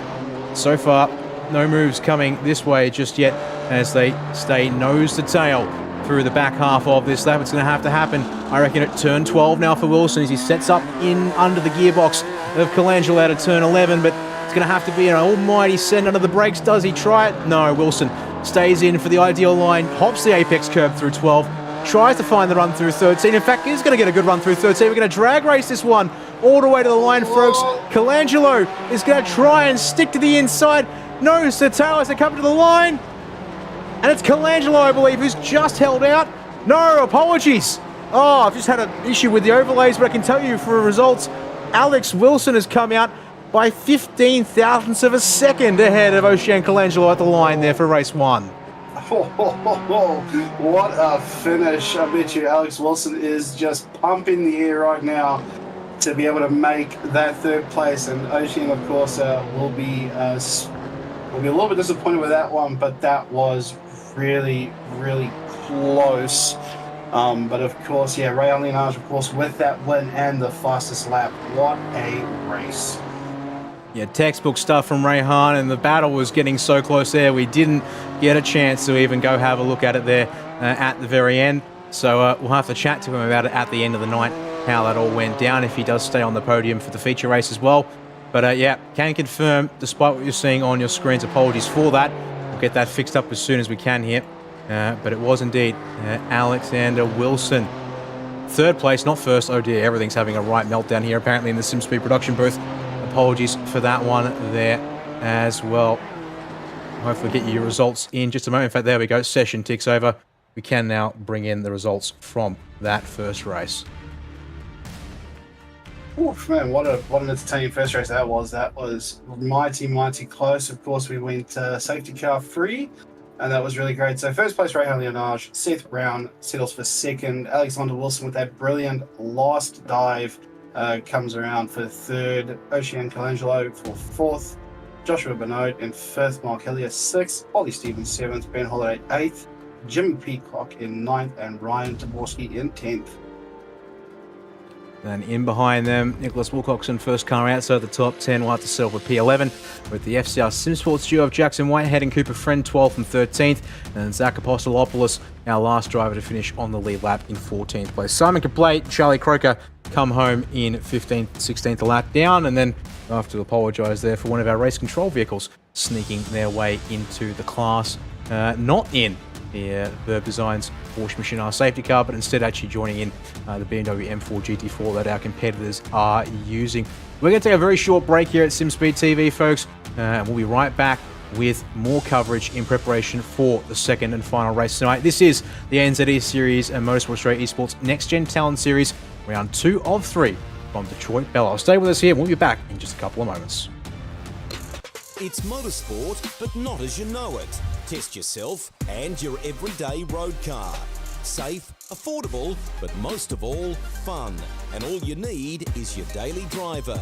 So far, no moves coming this way just yet, as they stay nose to tail through the back half of this lap. It's going to have to happen, I reckon, at turn 12 now for Wilson, as he sets up in under the gearbox of Colangelo out of turn 11, but it's going to have to be an almighty send under the brakes. Does he try it? No, Wilson stays in for the ideal line, hops the apex curb through 12, tries to find the run through 13. In fact, he's going to get a good run through 13. We're going to drag race this one all the way to the line, folks. Colangelo is going to try and stick to the inside. nose to tail as they come to the line. And it's Colangelo, I believe, who's just held out. No, apologies. Oh, I've just had an issue with the overlays, but I can tell you for results, Alex Wilson has come out by 15 thousandths of a second ahead of Ocean Colangelo at the line there for race 1. What a finish. I bet you Alex Wilson is just pumping the air right now to be able to make that third place. And Ocean, of course, will be a little bit disappointed with that one, but that was really, really close. But of course, yeah, Ray Leonage, of course, with that win and the fastest lap. What a race. Yeah, textbook stuff from Rayhan, and the battle was getting so close there. We didn't get a chance to even go have a look at it there at the very end. So we'll have to chat to him about it at the end of the night, how that all went down, if he does stay on the podium for the feature race as well. But yeah, can confirm, despite what you're seeing on your screens, apologies for that. We'll get that fixed up as soon as we can here. But it was indeed Alexander Wilson. Third place, not first. Oh dear, everything's having a right meltdown here apparently in the SimSpeed production booth. Apologies for that one there as well. Hopefully get you your results in just a moment. In fact, there we go. Session ticks over. We can now bring in the results from that first race. Oof, man, what an entertaining first race that was. That was mighty close. Of course, we went safety car free, and that was really great. So first place, Ray Leonage. Seth Brown settles for second. Alexander Wilson with that brilliant last dive comes around for third. Ocean Colangelo for fourth. Joshua Bernard in fifth. Mark Hillier sixth. Ollie Stevens seventh. Ben Holiday eighth. Jimmy Peacock in ninth. And Ryan Taborski in 10th. And in behind them, Nicholas Wilcoxon, first car outside the top 10, will have to settle for P11, with the FCR SimSports duo of Jackson Whitehead and Cooper Friend 12th and 13th, and Zach Apostolopoulos, our last driver to finish on the lead lap, in 14th place. Simon Complete, Charlie Croker come home in 15th, 16th lap down, and then I have to apologise there for one of our race control vehicles sneaking their way into the class, not in the Verb Designs Porsche Machine R safety car, but instead actually joining in the BMW M4 GT4 that our competitors are using. We're going to take a very short break here at SimSpeed TV, folks, and we'll be right back with more coverage in preparation for the second and final race tonight. This is the ANZ Series and Motorsport Australia Esports Next Gen Talent Series, round 2 of 3 from Detroit Belle. Stay with us here, and we'll be back in just a couple of moments. It's motorsport, but not as you know it. Test yourself and your everyday road car. Safe, affordable, but most of all, fun. And all you need is your daily driver.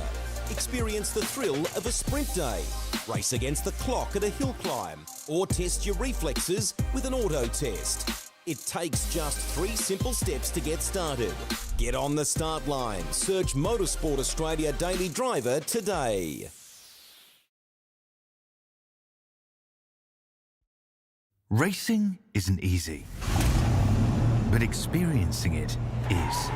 Experience the thrill of a sprint day. Race against the clock at a hill climb. Or test your reflexes with an auto test. It takes just 3 simple steps to get started. Get on the start line. Search Motorsport Australia Daily Driver today. Racing isn't easy, but experiencing it is.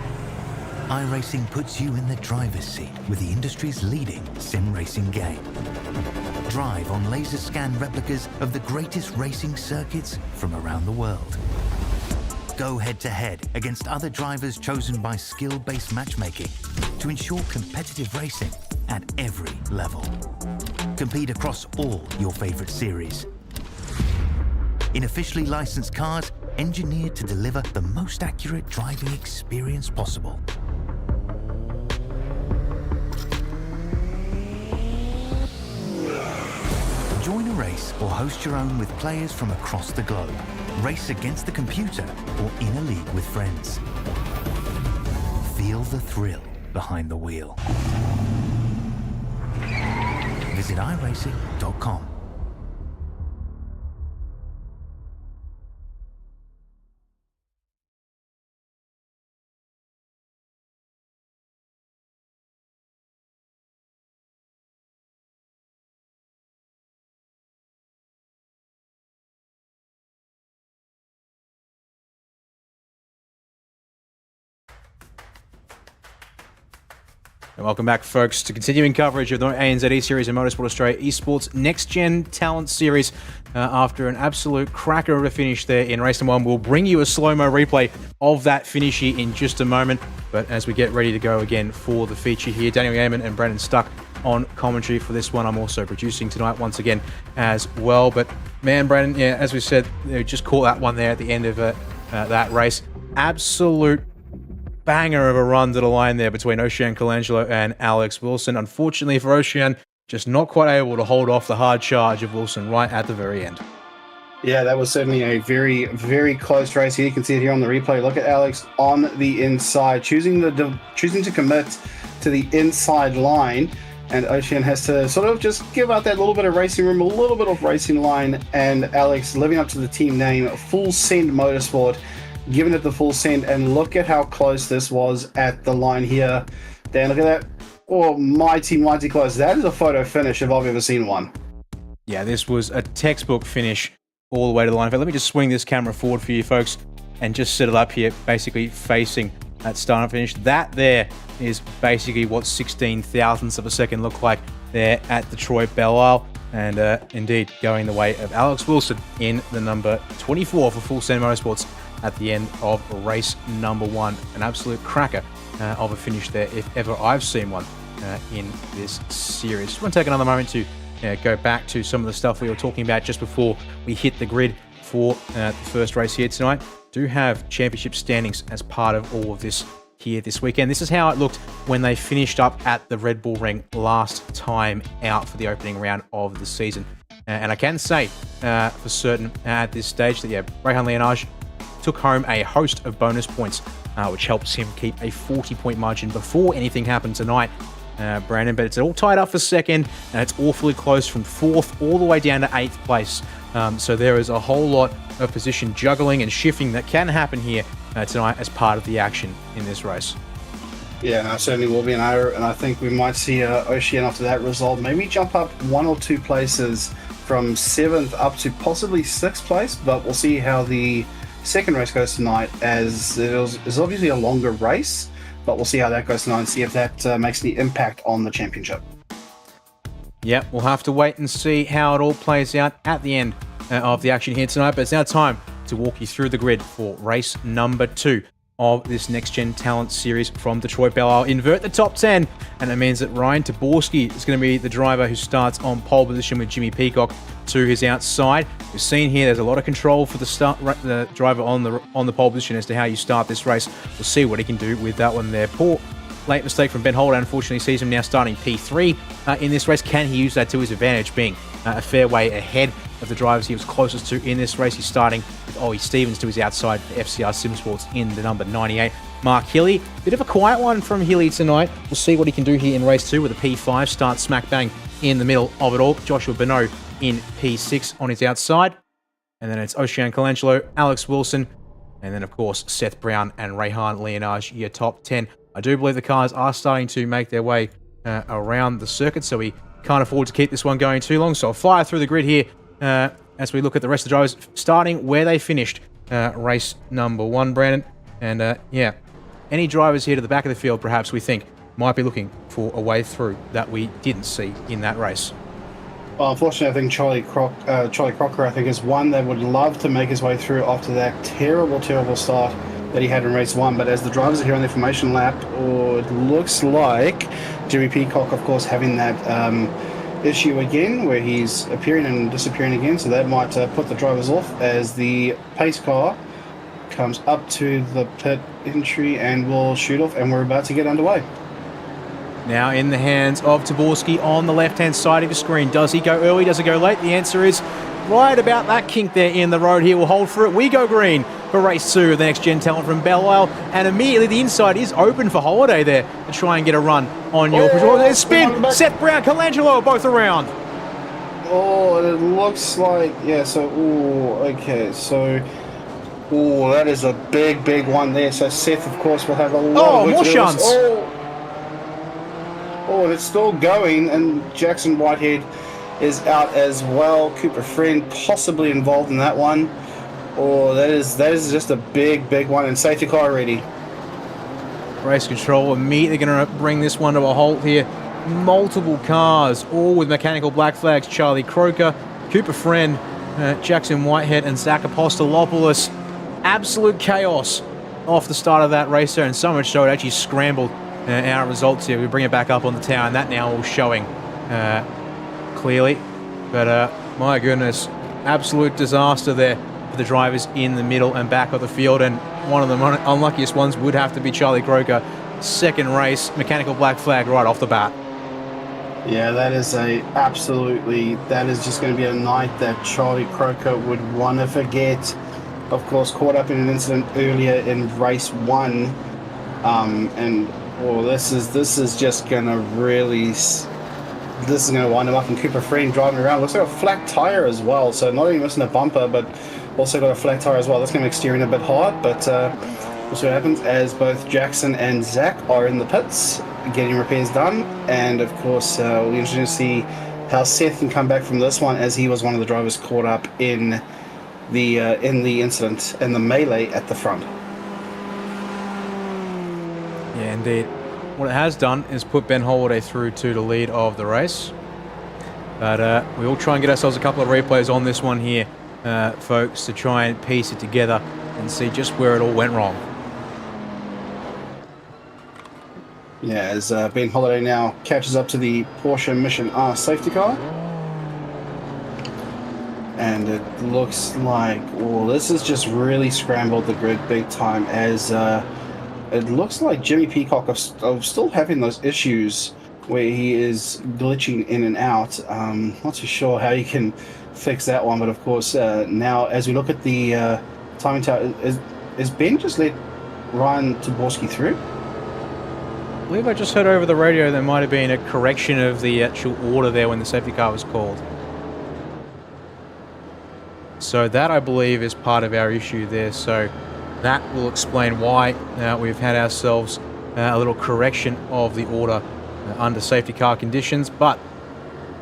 iRacing puts you in the driver's seat with the industry's leading sim racing game. Drive on laser scan replicas of the greatest racing circuits from around the world. Go head to head against other drivers chosen by skill-based matchmaking to ensure competitive racing at every level. Compete across all your favorite series. In officially licensed cars, engineered to deliver the most accurate driving experience possible. Join a race or host your own with players from across the globe. Race against the computer or in a league with friends. Feel the thrill behind the wheel. Visit iRacing.com. And welcome back, folks, to continuing coverage of the ANZ Series and Motorsport Australia Esports Next Gen Talent Series. After an absolute cracker of a finish there in race number 1, we'll bring you a slow-mo replay of that finish here in just a moment. But as we get ready to go again for the feature here, Daniel Yeaman and Brandon Stuck on commentary for this one. I'm also producing tonight once again as well. But man, Brandon, yeah, as we said, just caught that one there at the end of that race. Absolute banger of a run to the line there between Ocean Colangelo and Alex Wilson. Unfortunately for Ocean, just not quite able to hold off the hard charge of Wilson right at the very end. Yeah, that was certainly a very, very close race here. You can see it here on the replay. Look at Alex on the inside, choosing to commit to the inside line, and Ocean has to sort of just give out that little bit of racing room, a little bit of racing line, and Alex living up to the team name, Full Send Motorsport, giving it the full send, and look at how close this was at the line here. Dan, look at that. Oh, mighty close. That is a photo finish if I've ever seen one. Yeah, this was a textbook finish all the way to the line. But let me just swing this camera forward for you folks and just set it up here, basically facing that start and finish. That there is basically what 16 thousandths of a second looked like there at Detroit Belle. And indeed, going the way of Alex Wilson in the number 24 for Full Send Motorsports at the end of race number 1. An absolute cracker of a finish there, if ever I've seen one in this series. Just want to take another moment to go back to some of the stuff we were talking about just before we hit the grid for the first race here tonight. Do have championship standings as part of all of this here this weekend. This is how it looked when they finished up at the Red Bull Ring last time out for the opening round of the season. And I can say for certain at this stage that, yeah, Rehan Leonage took home a host of bonus points, which helps him keep a 40-point margin before anything happened tonight, Brandon. But it's all tied up for second, and it's awfully close from 4th all the way down to 8th place. So there is a whole lot of position juggling and shifting that can happen here tonight as part of the action in this race. Yeah, no, certainly will be an hour, and I think we might see Ocean after that result maybe jump up 1 or 2 places from 7th up to possibly 6th place, but we'll see how the second race goes tonight, as it is obviously a longer race, but we'll see how that goes tonight and see if that makes any impact on the championship. Yeah, we'll have to wait and see how it all plays out at the end of the action here tonight, but it's now time to walk you through the grid for race number 2 of this Next Gen Talent Series from Detroit Belle. I'll invert the top 10, and it means that Ryan Taborski is going to be the driver who starts on pole position with Jimmy Peacock to his outside. We've seen here there's a lot of control for the driver on the pole position as to how you start this race. We'll see what he can do with that one there. Poor late mistake from Ben Holder, unfortunately, sees him now starting P3 in this race. Can he use that to his advantage, being a fair way ahead of the drivers he was closest to in this race? He's starting with Ollie Stevens to his outside for FCR Simsports in the number 98. Mark Hilly, bit of a quiet one from Hilly tonight. We'll see what he can do here in race 2 with a P5 start smack bang in the middle of it all. Joshua Bonneau in P6 on his outside. And then it's Ocean Colangelo, Alex Wilson, and then of course Seth Brown and Rehan Leonage, your top 10. I do believe the cars are starting to make their way around the circuit, so we can't afford to keep this one going too long. So I'll fire through the grid here as we look at the rest of the drivers, starting where they finished race number 1, Brandon. And yeah, any drivers here to the back of the field perhaps we think might be looking for a way through that we didn't see in that race. Well, unfortunately, I think Charlie Crocker, I think, is one that would love to make his way through after that terrible start that he had in race 1. But as the drivers are here on the information lap, it looks like Jimmy Peacock, of course, having that issue again where he's appearing and disappearing again. So that might put the drivers off as the pace car comes up to the pit entry and will shoot off, and we're about to get underway. Now in the hands of Taborski on the left-hand side of your screen. Does he go early? Does he go late? The answer is right about that kink there in the road here. We'll hold for it. We go green for race 2 of the Next Gen Talent from Belle. And immediately the inside is open for Holiday there to try and get a run on your There's spin. Seth Brown, Colangelo both around. Oh, it looks like, yeah, so, okay, so, that is a big one there. So Seth, of course, will have a lot of more chance. And it's still going, and Jackson Whitehead is out as well. Cooper Friend possibly involved in that one. That is just a big one, and safety car ready. Race control immediately going to bring this one to a halt here. Multiple cars, all with mechanical black flags. Charlie Croker, Cooper Friend, Jackson Whitehead, and Zach Apostolopoulos. Absolute chaos off the start of that race there, and so much so it actually scrambled our results here. We bring it back up on the tower, and that now all showing clearly. But my goodness, absolute disaster there for the drivers in the middle and back of the field. And one of the unluckiest ones would have to be Charlie Croker. Second race, mechanical black flag right off the bat. Yeah, that is that is just going to be a night that Charlie Croker would want to forget. Of course, caught up in an incident earlier in race 1, and this is just going to really, this is going to wind him up. And Cooper Friend driving around, looks like a flat tire as well, so not only missing a bumper, but also got a flat tire as well. That's going to make steering a bit hard, but we'll see what happens as both Jackson and Zach are in the pits getting repairs done. And of course, we'll be interested to see how Seth can come back from this one, as he was one of the drivers caught up in the incident and the melee at the front. Yeah, indeed. What it has done is put Ben Holiday through to the lead of the race. But we will try and get ourselves a couple of replays on this one here, folks, to try and piece it together and see just where it all went wrong. Yeah, as Ben Holiday now catches up to the Porsche Mission R safety car. And it looks like, this has just really scrambled the grid big time, as it looks like Jimmy Peacock of still having those issues where he is glitching in and out. Not too sure how you can fix that one, but of course, now as we look at the timing tower, is Ben just let Ryan Taborski through? I believe I just heard over the radio there might have been a correction of the actual order there when the safety car was called. So that, I believe, is part of our issue there. So that will explain why we've had ourselves a little correction of the order under safety car conditions. But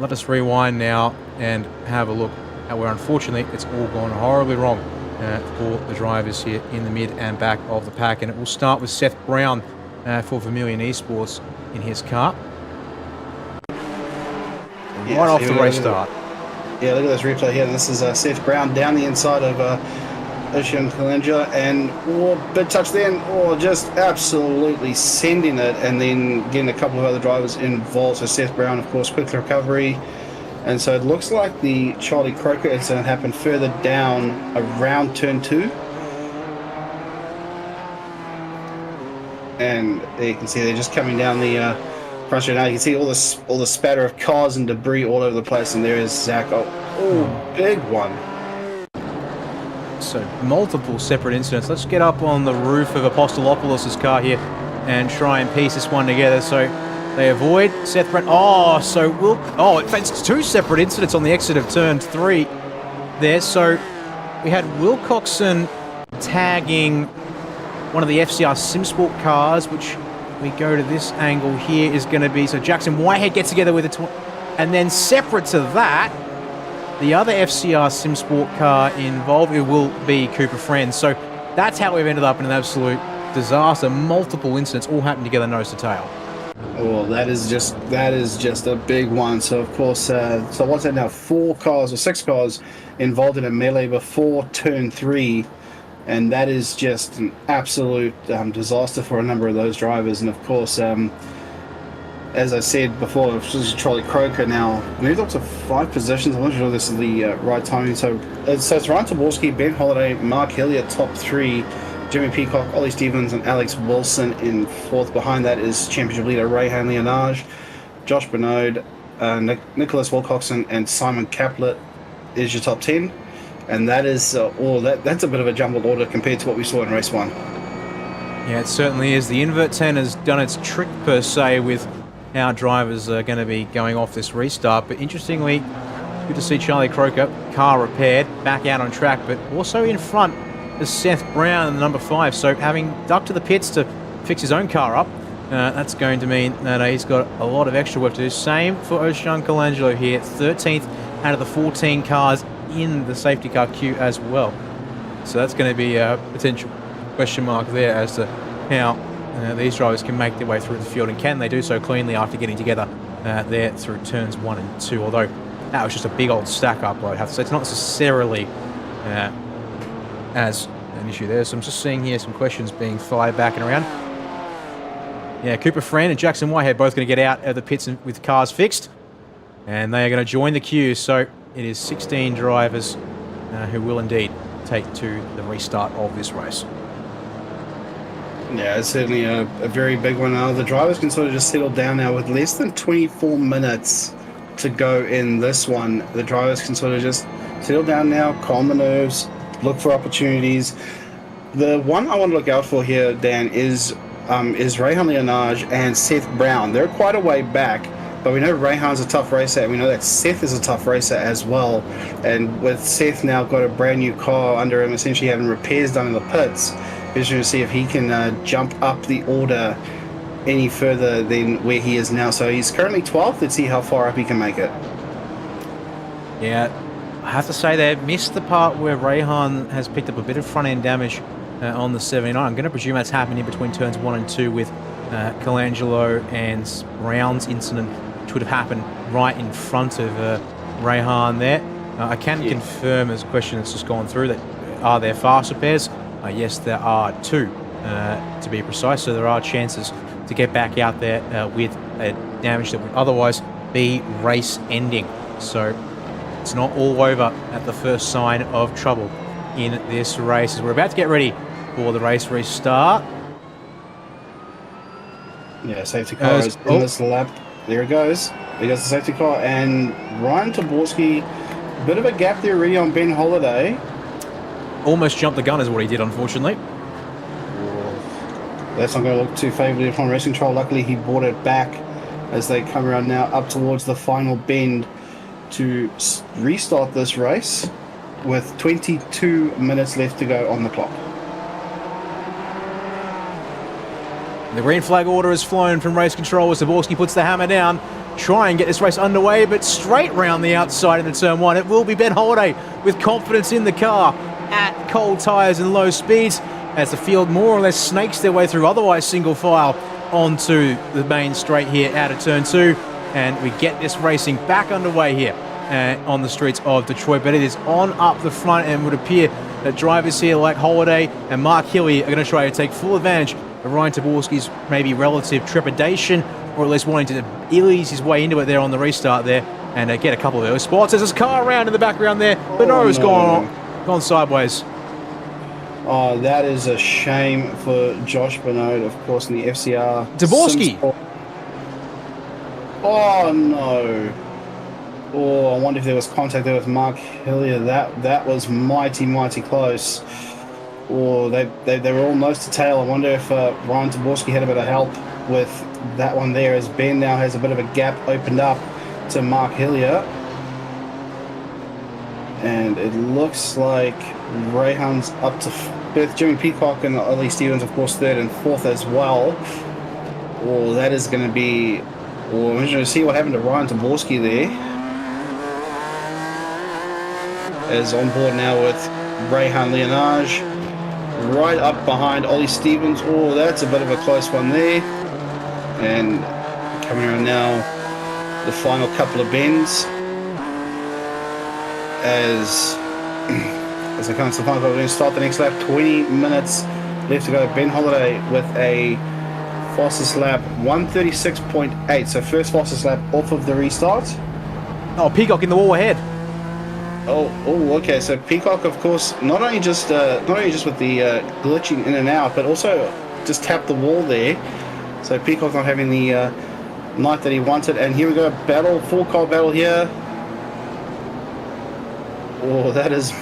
let us rewind now and have a look at where, unfortunately, it's all gone horribly wrong for the drivers here in the mid and back of the pack. And it will start with Seth Brown for Vermilion Esports in his car. Yeah, right off the race start. Yeah, look at this replay here. This is Seth Brown down the inside of Ocean Kalenja, and big touch then, just absolutely sending it, and then getting a couple of other drivers involved. So Seth Brown, of course, quick recovery. And so it looks like the Charlie Croker incident happened further down around turn 2. And there you can see they're just coming down the front straight now. You can see all the spatter of cars and debris all over the place, and there is Zach. Big one. So multiple separate incidents. Let's get up on the roof of Apostolopoulos' car here and try and piece this one together. So they avoid Seth Brent. It's 2 separate incidents on the exit of turn 3 there. So we had Wilcoxon tagging one of the FCR SimSport cars, which we go to this angle here is going to be, so Jackson Whitehead gets together with it, and then separate to that, the other FCR SimSport car involved, it will be Cooper Friend. So that's how we've ended up in an absolute disaster. Multiple incidents all happened together, nose to tail. That is just a big one. So of course, so what's that now? 6 cars involved in a melee before turn 3. And that is just an absolute disaster for a number of those drivers. And of course, as I said before, this is Charlie Croker now moved up to 5 positions. I'm not sure this is the right timing. So it's Ryan Taborski, Ben Holiday, Mark Hilliard, top 3, Jimmy Peacock, Ollie Stevens, and Alex Wilson in 4th. Behind that is championship leader Rayhan Leonage, Josh Bernard, Nicholas Wilcoxon, and Simon Caplet is your top 10. And that is that's a bit of a jumbled order compared to what we saw in race 1. Yeah, it certainly is. The invert 10 has done its trick, per se, with how drivers are going to be going off this restart. But interestingly, good to see Charlie Croker, car repaired, back out on track, but also in front is Seth Brown in the number 5. So having ducked to the pits to fix his own car up, that's going to mean that he's got a lot of extra work to do. Same for Oshan Colangelo here, 13th out of the 14 cars in the safety car queue as well. So that's going to be a potential question mark there as to how these drivers can make their way through the field, and can they do so cleanly after getting together there through turns 1 and 2. Although that was just a big old stack up, I would have to say. It's not necessarily as an issue there. So I'm just seeing here some questions being fired back and around. Yeah, Cooper Friend and Jackson Whitehead both going to get out of the pits with cars fixed. And they are going to join the queue. So it is 16 drivers who will indeed take to the restart of this race. Yeah, it's certainly a very big one now. The drivers can sort of just settle down now with less than 24 minutes to go in this one. The drivers can sort of just settle down now, calm the nerves, look for opportunities. The one I want to look out for here, Dan, is Rayhan Leonage and Seth Brown. They're quite a way back, but we know Rayhan's a tough racer, and we know that Seth is a tough racer as well. And with Seth now got a brand new car under him, essentially having repairs done in the pits, interesting to see if he can jump up the order any further than where he is now. So he's currently 12th. Let's see how far up he can make it. Yeah, I have to say they missed the part where Rayhan has picked up a bit of front-end damage on the 79. I'm going to presume that's happening between turns 1 and 2 with Colangelo and Brown's incident, which would have happened right in front of Rayhan there. I can confirm, as a question that's just gone through, that are there fast repairs? Yes, there are 2, to be precise. So there are chances to get back out there with a damage that would otherwise be race-ending. So it's not all over at the first sign of trouble in this race, as we're about to get ready for the race restart. Yeah, safety car is in this lap. There it goes. There goes the safety car, and Ryan Taborski, a bit of a gap there already on Ben Holiday. Almost jumped the gun is what he did, unfortunately. That's not going to look too favourably upon Racing Control. Luckily, he brought it back as they come around now up towards the final bend to restart this race with 22 minutes left to go on the clock. The green flag order is flown from Race Control as Zaborski puts the hammer down. Try and get this race underway, but straight round the outside into turn 1. It will be Ben Holiday with confidence in the car at cold tyres and low speeds as the field more or less snakes their way through otherwise single file onto the main straight here out of turn 2. And we get this racing back underway here on the streets of Detroit. But it is on up the front, and would appear that drivers here like Holiday and Mark Hilly are going to try to take full advantage of Ryan Taborski's maybe relative trepidation, or at least wanting to ease his way into it there on the restart there and get a couple of those spots. There's his car around in the background there. Benoit's gone sideways. Oh, that is a shame for Josh Benoit, of course, in the FCR. Taborski. Oh, no. Oh, I wonder if there was contact there with Mark Hillier. That was mighty, mighty close. Oh, they were all nose to tail. I wonder if Ryan Taborski had a bit of help with that one there, as Ben now has a bit of a gap opened up to Mark Hillier. And it looks like Rayhan's up to 5th. Jimmy Peacock and Ollie Stevens, of course, 3rd and 4th as well. Oh, that is going to be... Oh, I'm going to see what happened to Ryan Taborski there. As on board now with Rayhan Leonage. Right up behind Ollie Stevens. Oh, that's a bit of a close one there. And coming around now, the final couple of bends. As I come to the final, we're going to start the next lap. 20 minutes left to go. Ben Holiday with a fastest lap, 136.8. So first fastest lap off of the restart. Oh, Peacock in the wall ahead. Oh, okay. So Peacock, of course, not only just with the glitching in and out, but also just tapped the wall there. So Peacock not having the night that he wanted. And here we go, battle, full car battle here. Oh, that is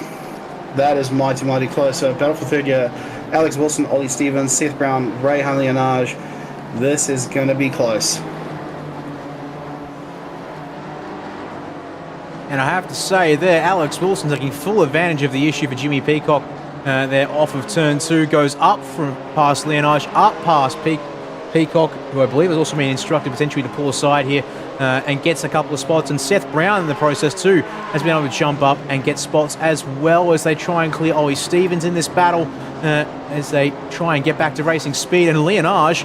mighty, mighty close. So battle for third year, Alex Wilson, Ollie Stevens, Seth Brown, Rayhan Leonage. This is going to be close. And I have to say there, Alex Wilson taking full advantage of the issue for Jimmy Peacock. There off of turn 2, goes up from past Leonage, up past Peacock, who I believe has also been instructed potentially to pull aside here, and gets a couple of spots. And Seth Brown in the process too has been able to jump up and get spots, as well as they try and clear Ollie Stevens in this battle as they try and get back to racing speed. And Leonage,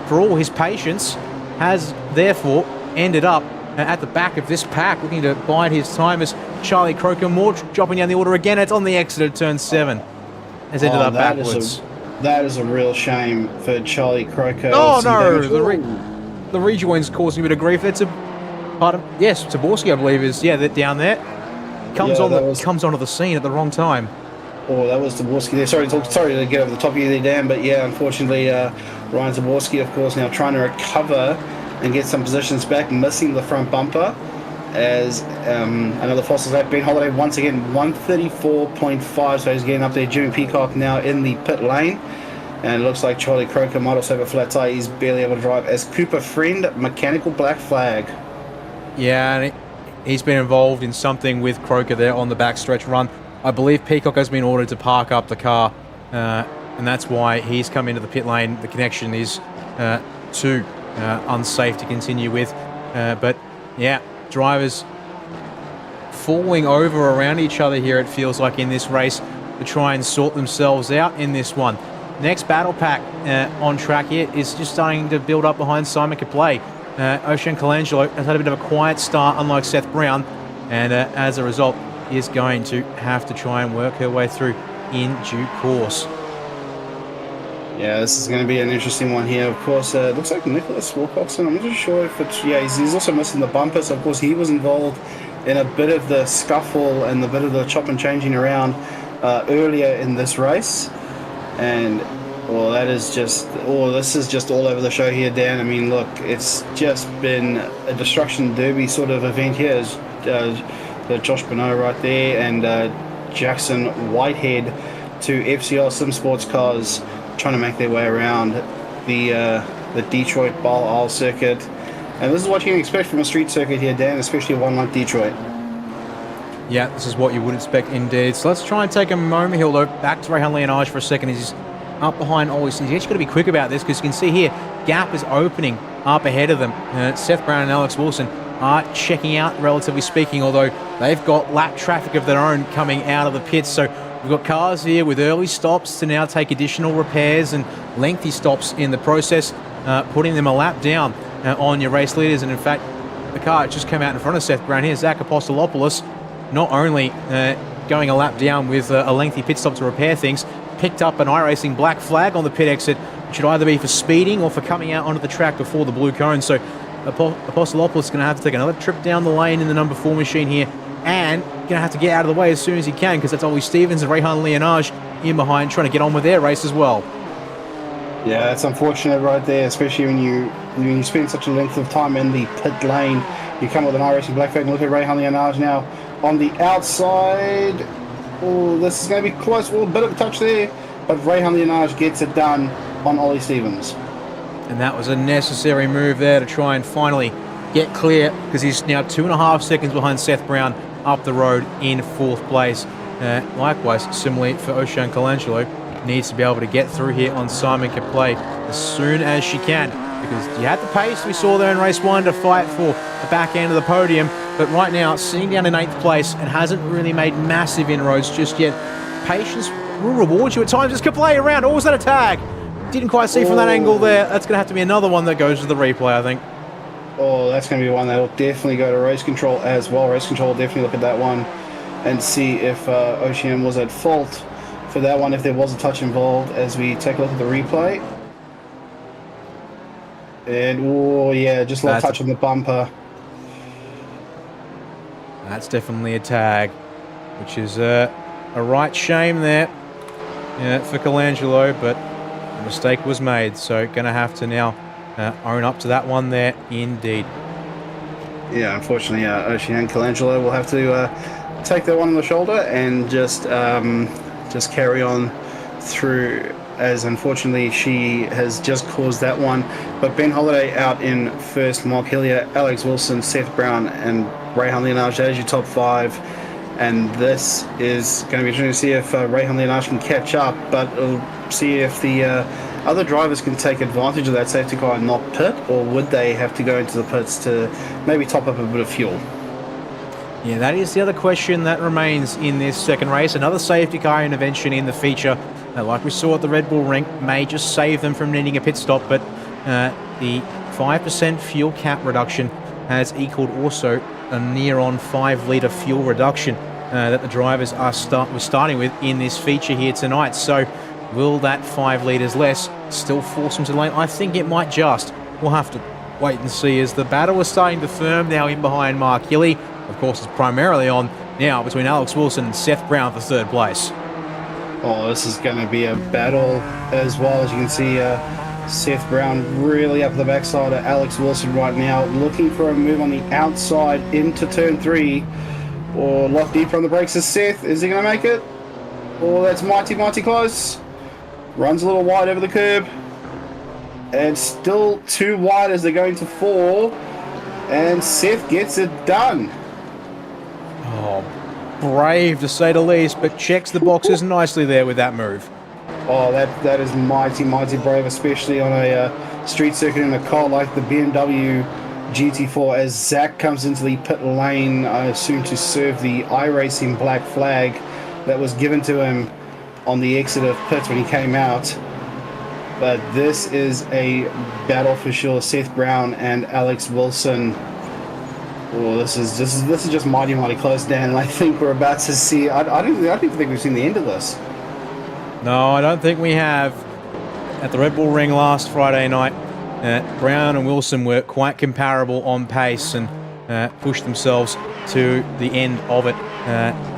for all his patience, has therefore ended up at the back of this pack, looking to bide his time as Charlie Croker Moore dropping down the order again. It's on the exit at turn 7. Has ended up backwards. That is a real shame for Charlie Croker. Oh Some no, damage. the rejoin's causing a bit of grief. That's a pardon. Yes, Taborski, I believe, is that down there. Comes onto the scene at the wrong time. Oh, that was Taborski there. Sorry to get over the top of you there, Dan, but yeah, unfortunately, Ryan Taborski, of course, now trying to recover and get some positions back, missing the front bumper. As another Foster's lap, Ben Holiday once again 134.5, so he's getting up there. Jimmy Peacock now in the pit lane, and it looks like Charlie Croker might also have a flat tire. He's barely able to drive as Cooper Friend, mechanical black flag. Yeah, and he's been involved in something with Croker there on the backstretch run. I believe Peacock has been ordered to park up the car, and that's why he's come into the pit lane. The connection is too unsafe to continue with, but yeah. Drivers falling over around each other here, it feels like, in this race to try and sort themselves out in this one. Next battle pack on track here is just starting to build up behind Simon Caplay. Ocean Colangelo has had a bit of a quiet start, unlike Seth Brown, and as a result is going to have to try and work her way through in due course. Yeah, this is going to be an interesting one here. Of course, it looks like Nicholas Wilcoxon. I'm not sure if it's... Yeah, he's also missing the bumper. So, of course, he was involved in a bit of the scuffle and a bit of the chop and changing around earlier in this race. And, well, that is just... Oh, this is just all over the show here, Dan. I mean, look, it's just been a destruction derby sort of event here. As, the Josh Bonneau right there and Jackson Whitehead to FCR Sim Sports cars, trying to make their way around the Detroit Belle Isle circuit. And this is what you can expect from a street circuit here, Dan, especially one like Detroit. Yeah, this is what you would expect indeed. So let's try and take a moment here, though. Back to Rehan Leonage for a second. He's up behind Ollie. He's actually got to be quick about this because you can see here, gap is opening up ahead of them. Seth Brown and Alex Wilson are checking out, relatively speaking, although they've got lap traffic of their own coming out of the pits. So we've got cars here with early stops to now take additional repairs and lengthy stops in the process, putting them a lap down on your race leaders. And in fact, the car just came out in front of Seth Brown here, Zach Apostolopoulos, not only going a lap down with a lengthy pit stop to repair things, picked up an iRacing black flag on the pit exit, which should either be for speeding or for coming out onto the track before the blue cone. So Apostolopoulos is going to have to take another trip down the lane in the number 4 machine here, and going to have to get out of the way as soon as he can, because that's Ollie Stevens and Rehan Leonage in behind trying to get on with their race as well. Yeah, that's unfortunate right there, especially when you spend such a length of time in the pit lane. You come with an iRacing black flag and look at Rehan Leonage now on the outside. Oh, this is going to be close. Oh, a bit of a touch there, but Rehan Leonage gets it done on Ollie Stevens. And that was a necessary move there to try and finally get clear, because he's now 2.5 seconds behind Seth Brown up the road in 4th place. Likewise, similarly for Ocean Colangelo, needs to be able to get through here on Simon Caplay as soon as she can, because you had the pace we saw there in race 1 to fight for the back end of the podium, but right now sitting down in 8th place and hasn't really made massive inroads just yet. Patience will reward you at times as Caplay around. Oh, was that a tag? Didn't quite see from that angle there. That's going to have to be another one that goes to the replay, I think. Oh, that's going to be one that will definitely go to race control as well. Race control will definitely look at that one and see if OCM was at fault for that one, if there was a touch involved, as we take a look at the replay. And, oh, yeah, just a little touch on the bumper. That's definitely a tag, which is a right shame there for Colangelo, but a mistake was made, so going to have to now own up to that one there indeed. Yeah, unfortunately, Ocean Colangelo will have to take that one on the shoulder and just carry on through, as unfortunately she has just caused that one. But Ben Holiday out in first, Mark Hillier, Alex Wilson, Seth Brown and Rehan Leonage, that is your top 5. And this is going to be interesting to see if Rehan Leonage can catch up, but we'll see if the other drivers can take advantage of that safety car and not pit, or would they have to go into the pits to maybe top up a bit of fuel? Yeah, that is the other question that remains in this second race. Another safety car intervention in the feature, like we saw at the Red Bull Ring, may just save them from needing a pit stop, but the 5% fuel cap reduction has equaled also a near-on 5-litre fuel reduction that the drivers are starting with in this feature here tonight. So Will that 5 litres less still force him to the lane? I think it might just. We'll have to wait and see as the battle is starting to firm now in behind Mark Hilly. Of course, it's primarily on now between Alex Wilson and Seth Brown for 3rd place. Oh, this is going to be a battle as well. As you can see, Seth Brown really up the backside of Alex Wilson right now, looking for a move on the outside into turn 3. Or lock deeper on the brakes is Seth. Is he going to make it? Oh, that's mighty close. Runs a little wide over the curb. And still too wide as they're going to 4. And Seth gets it done. Oh, brave to say the least, but checks the boxes nicely there with that move. Oh, that is mighty brave, especially on a street circuit in a car like the BMW GT4, as Zach comes into the pit lane, I assume to serve the iRacing black flag that was given to him on the exit of pit when he came out. But this is a battle for sure. Seth Brown and Alex Wilson. Oh, this is just mighty close, Dan, and I think we're about to see. I don't even think we've seen the end of this. No, I don't think we have. At the Red Bull Ring last Friday night, Brown and Wilson were quite comparable on pace and pushed themselves to the end of it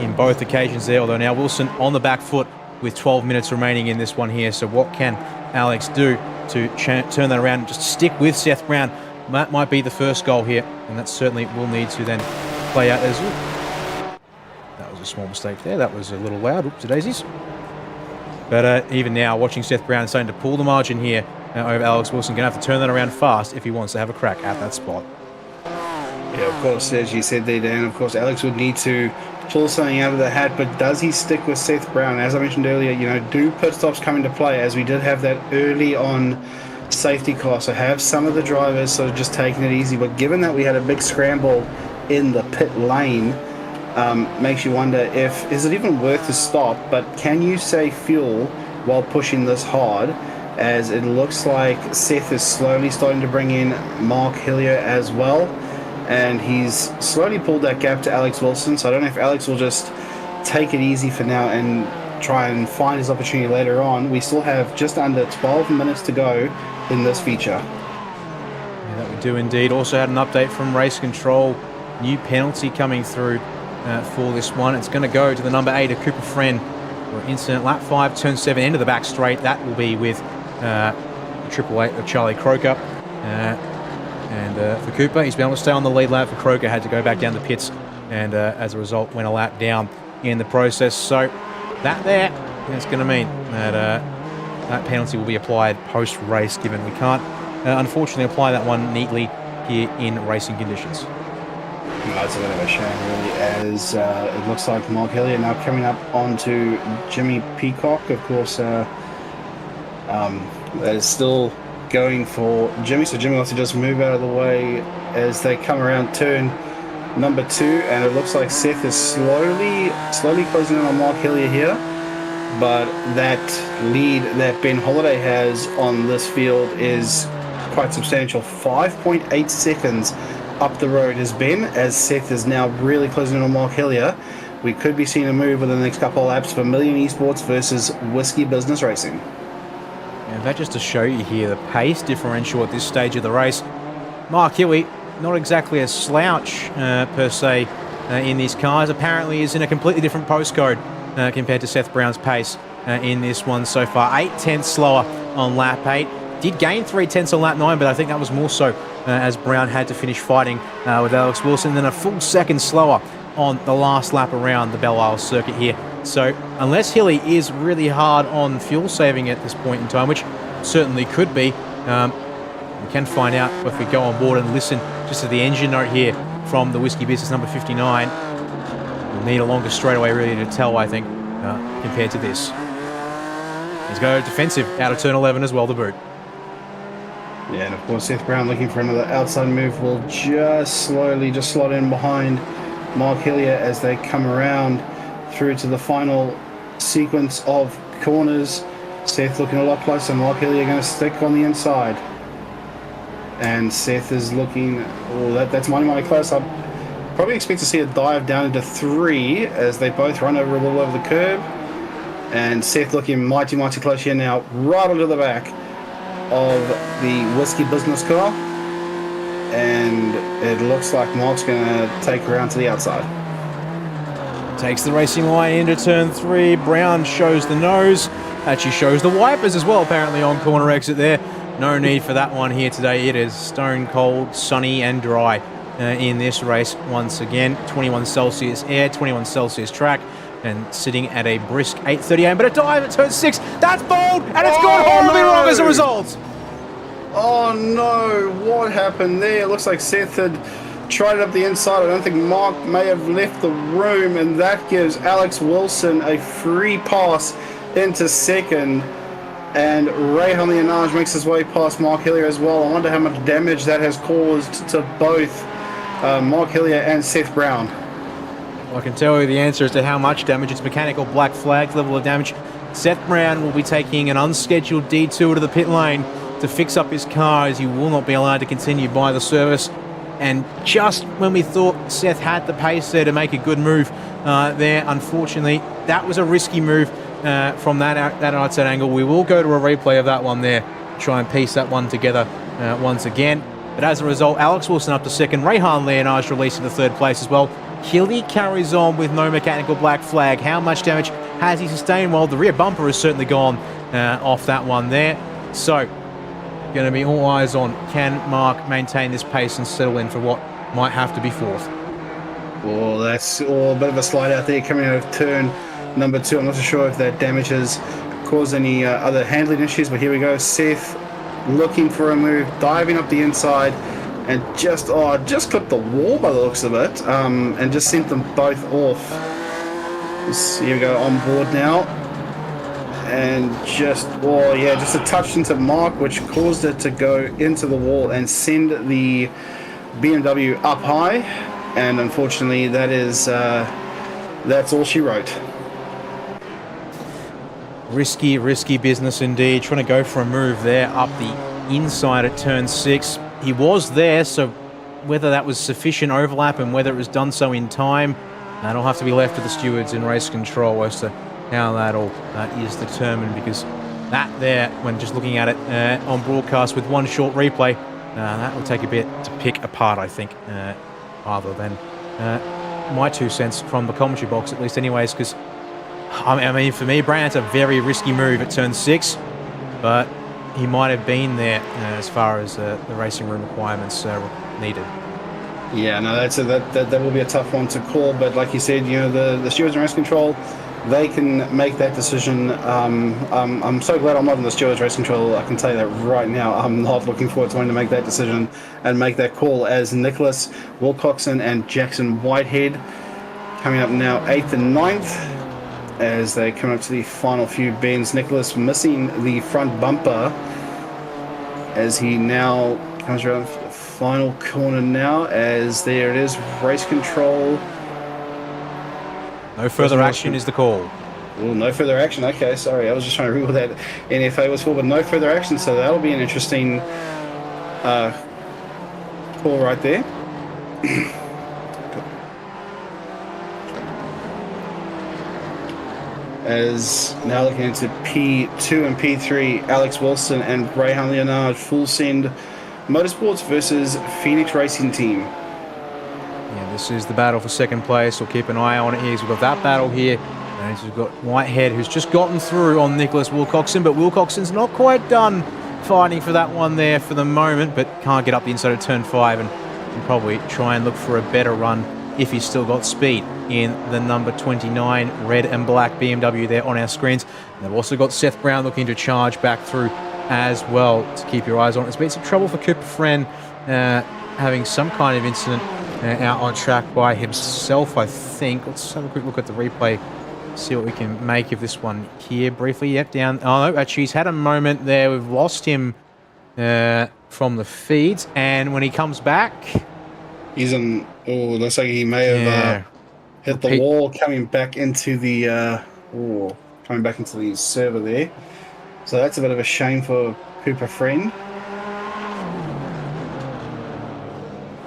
in both occasions there, although now Wilson on the back foot with 12 minutes remaining in this one here. So what can Alex do to turn that around and just stick with Seth Brown? That might be the first goal here, and that certainly will need to then play out as... That was a small mistake there. That was a little loud. Oops, daisies. But even now, watching Seth Brown starting to pull the margin here over Alex Wilson, going to have to turn that around fast if he wants to have a crack at that spot. Yeah, of course, as you said there, Dan, of course, Alex would need to pull something out of the hat, but does he stick with Seth Brown? As I mentioned earlier, do pit stops come into play, as we did have that early on safety car, so have some of the drivers sort of just taking it easy, but given that we had a big scramble in the pit lane, makes you wonder is it even worth to stop, but can you save fuel while pushing this hard, as it looks like Seth is slowly starting to bring in Mark Hillier as well, and he's slowly pulled that gap to Alex Wilson, so I don't know if Alex will just take it easy for now and try and find his opportunity later on. We still have just under 12 minutes to go in this feature. Yeah, that we do indeed. Also had an update from Race Control. New penalty coming through for this one. It's going to go to the number 8 of Cooper Friend for incident lap 5, turn 7, into the back straight. That will be with the triple 8 of Charlie Croker. And for Cooper, he's been able to stay on the lead lap. For Croker, had to go back down the pits, and as a result, went a lap down in the process. So that there, it's going to mean that that penalty will be applied post-race, given we can't, unfortunately, apply that one neatly here in racing conditions. No, it's a bit of a shame, really, as it looks like Mark Hillier now coming up onto Jimmy Peacock. Of course, that is still going for Jimmy, so Jimmy wants to just move out of the way as they come around turn number 2, and it looks like Seth is slowly closing in on Mark Hillier here, but that lead that Ben Holiday has on this field is quite substantial. 5.8 seconds up the road has been, as Seth is now really closing in on Mark Hillier. We could be seeing a move within the next couple of laps for Million Esports versus Whiskey Business Racing. And that just to show you here the pace differential at this stage of the race. Mark Hilly, not exactly a slouch per se in these cars. Apparently is in a completely different postcode compared to Seth Brown's pace in this one so far. 8/10 slower on lap 8. Did gain 3/10 on lap 9, but I think that was more so as Brown had to finish fighting with Alex Wilson. Then a full second slower on the last lap around the Belle circuit here. So unless Hilly is really hard on fuel saving at this point in time, which certainly could be, we can find out if we go on board and listen just to the engine note here from the Whiskey Business number 59. We'll need a longer straightaway really to tell, I think, compared to this. He's go defensive out of turn 11 as well, the boot. Yeah, and of course Seth Brown looking for another outside move will just slowly slot in behind Mark Hillier as they come around through to the final sequence of corners. Seth looking a lot closer. Mark Hillier going to stick on the inside. And Seth is looking... Oh, that's mighty close. I probably expect to see a dive down into 3 as they both run over a little over the curb. And Seth looking mighty close here now, right onto the back of the Whiskey business car. And it looks like Mark's going to take around to the outside. Takes the racing line into turn 3. Brown shows the nose. Actually shows the wipers as well, apparently, on corner exit there. No need for that one here today. It is stone cold, sunny and dry in this race once again. 21 Celsius air, 21 Celsius track, and sitting at a brisk 8:30 a.m. But a dive at turn 6. That's bold, and it's gone horribly wrong as a result. Oh no, what happened there? It looks like Seth had tried it up the inside. I don't think Mark may have left the room, and that gives Alex Wilson a free pass into second. And Rayhan Leonage makes his way past Mark Hillier as well. I wonder how much damage that has caused to both Mark Hillier and Seth Brown. Well, I can tell you the answer as to how much damage. It's mechanical black flag level of damage. Seth Brown will be taking an unscheduled detour to the pit lane to fix up his car, as he will not be allowed to continue by the service. And just when we thought Seth had the pace there to make a good move there, unfortunately, that was a risky move from that outside angle. We will go to a replay of that one there, try and piece that one together once again. But as a result, Alex Wilson up to second, Rayhan Leonage released into third place as well. Hilly carries on with no mechanical black flag. How much damage has he sustained? Well, the rear bumper has certainly gone off that one there. So, going to be all eyes on, can Mark maintain this pace and settle in for what might have to be fourth? Well, that's all a bit of a slide out there coming out of turn number 2. I'm not so sure if that damage has caused any other handling issues, but here we go. Seth looking for a move, diving up the inside, and just clipped the wall by the looks of it, and just sent them both off. Here we go, on board now. And just a touch into Mark, which caused it to go into the wall and send the BMW up high. And unfortunately, that's all she wrote. Risky business indeed. Trying to go for a move there up the inside at turn 6. He was there, so whether that was sufficient overlap and whether it was done so in time, that'll have to be left to the stewards in race control as to how that all is determined, because that there, when just looking at it on broadcast with one short replay, that will take a bit to pick apart, I think, rather than my 2 cents from the commentary box, at least anyways, because, I mean, for me, Brand's a very risky move at turn 6, but he might have been there as far as the racing room requirements needed. Yeah, no, that will be a tough one to call, but like you said, the stewards in race control, they can make that decision. I'm so glad I'm not in the stewards race control. I can tell you that right now. I'm not looking forward to wanting to make that decision and make that call, as Nicholas Wilcoxon and Jackson Whitehead coming up now 8th and 9th as they come up to the final few bends. Nicholas missing the front bumper as he now comes around the final corner now, as there it is, race control. No further action is the call. Well, no further action. Okay, sorry. I was just trying to read what that NFA was for, but no further action. So that'll be an interesting call right there. As now looking into P2 and P3, Alex Wilson and Rayhan Leonage full send Motorsports versus Phoenix Racing Team. Yeah, this is the battle for second place. We'll keep an eye on it here. We've got that battle here. And we've got Whitehead, who's just gotten through on Nicholas Wilcoxon, but Wilcoxon's not quite done fighting for that one there for the moment, but can't get up the inside of turn 5 and can probably try and look for a better run if he's still got speed in the number 29 red and black BMW there on our screens. And they've also got Seth Brown looking to charge back through as well to keep your eyes on. It's been some trouble for Cooper Friend having some kind of incident out on track by himself, I think. Let's have a quick look at the replay, see what we can make of this one here briefly. Yep, down. Oh, no, actually, he's had a moment there. We've lost him from the feeds, and when he comes back, he's in. Oh, looks like he may have hit the wall, coming back into the server there. So that's a bit of a shame for Cooper Friend.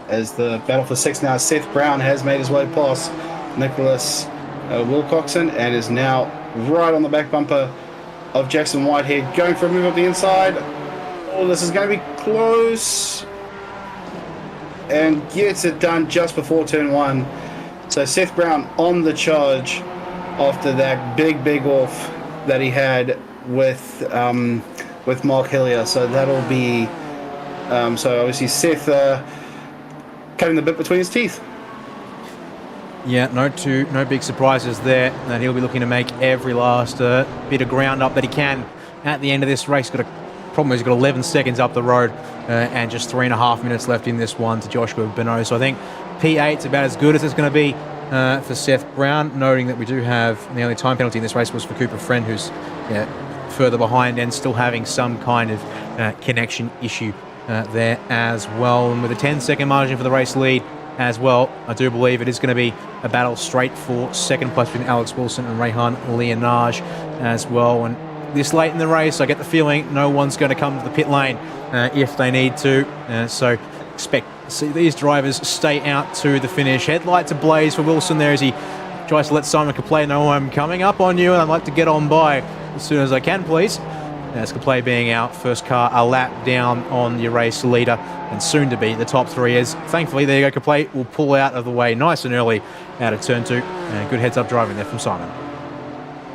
As the battle for 6 now, Seth Brown has made his way past Nicholas Wilcoxon and is now right on the back bumper of Jackson Whitehead, going for a move up the inside. Oh, this is going to be close. And gets it done just before turn 1. So Seth Brown on the charge after that big off that he had with Mark Hillier. So that'll be so obviously Seth cutting the bit between his teeth. Yeah, no big surprises there. And he'll be looking to make every last bit of ground up that he can at the end of this race. Problem is he's got 11 seconds up the road and just 3.5 minutes left in this one to Joshua Bonneau. So I think P8's about as good as it's going to be for Seth Brown, noting that we do have the only time penalty in this race was for Cooper Friend, who's further behind and still having some kind of connection issue there as well. And with a 10-second margin for the race lead as well, I do believe it is going to be a battle straight for second place between Alex Wilson and Rehan Leonage as well. And this late in the race, I get the feeling no one's going to come to the pit lane if they need to. So expect to see these drivers stay out to the finish. Headlights ablaze for Wilson there as he tries to let Simon Kaplay know I'm coming up on you and I'd like to get on by as soon as I can, please. As Kaplay being out, first car a lap down on your race leader and soon to be the top 3 is. Thankfully, there you go, Kaplay will pull out of the way nice and early out of turn 2. And good heads-up driving there from Simon.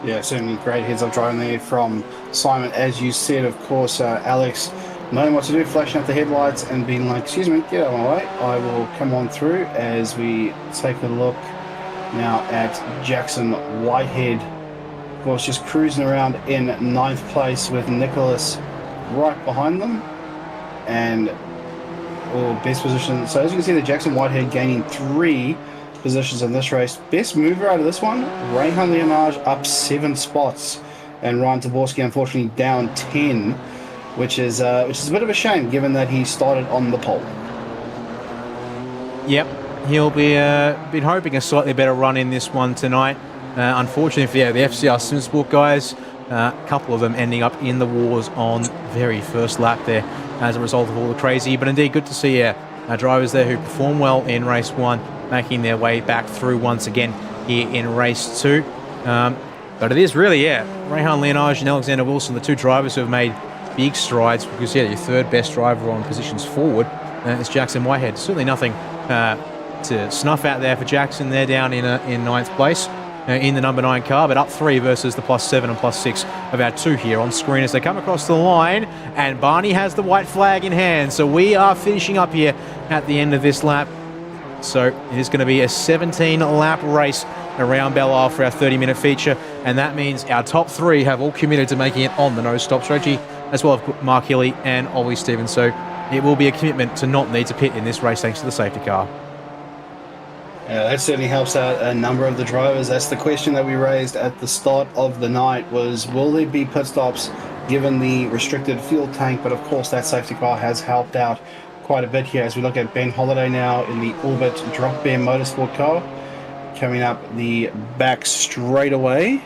Yeah, certainly great heads-up driving there from Simon. As you said, of course, Alex knowing what to do, flashing up the headlights and being like, excuse me, get out of my way. I will come on through as we take a look now at Jackson Whitehead. Of course, just cruising around in 9th place with Nicholas right behind them. And best position. So as you can see, the Jackson Whitehead gaining 3 positions in this race. Best mover out of this one, Rehan Leonage up 7 spots, and Ryan Taborski unfortunately down 10, which is a bit of a shame given that he started on the pole. Yep, he'll be been hoping a slightly better run in this one tonight. Unfortunately for the FCR Simsport guys, a couple of them ending up in the wars on very first lap there as a result of all the crazy. But indeed, good to see our drivers there who perform well in race 1, making their way back through once again here in race 2. But it is really, Rehan Leonage and Alexander Wilson, the 2 drivers who have made big strides, because your 3rd best driver on positions forward is Jackson Whitehead. Certainly nothing to snuff out there for Jackson. They're down in 9th place in the number 9 car, but up 3 versus the +7 and +6 of our 2 here on screen as they come across the line, and Barney has the white flag in hand. So we are finishing up here at the end of this lap. So it is going to be a 17-lap race around Belle for our 30-minute feature, and that means our top 3 have all committed to making it on the no-stop strategy, as well as Mark Hilly and Ollie Stevens. So it will be a commitment to not need to pit in this race thanks to the safety car. That certainly helps out a number of the drivers. That's the question that we raised at the start of the night was, will there be pit stops given the restricted fuel tank? But of course that safety car has helped out quite a bit here as we look at Ben Holliday now in the Orbit Drop Bear Motorsport car, coming up the back straightaway,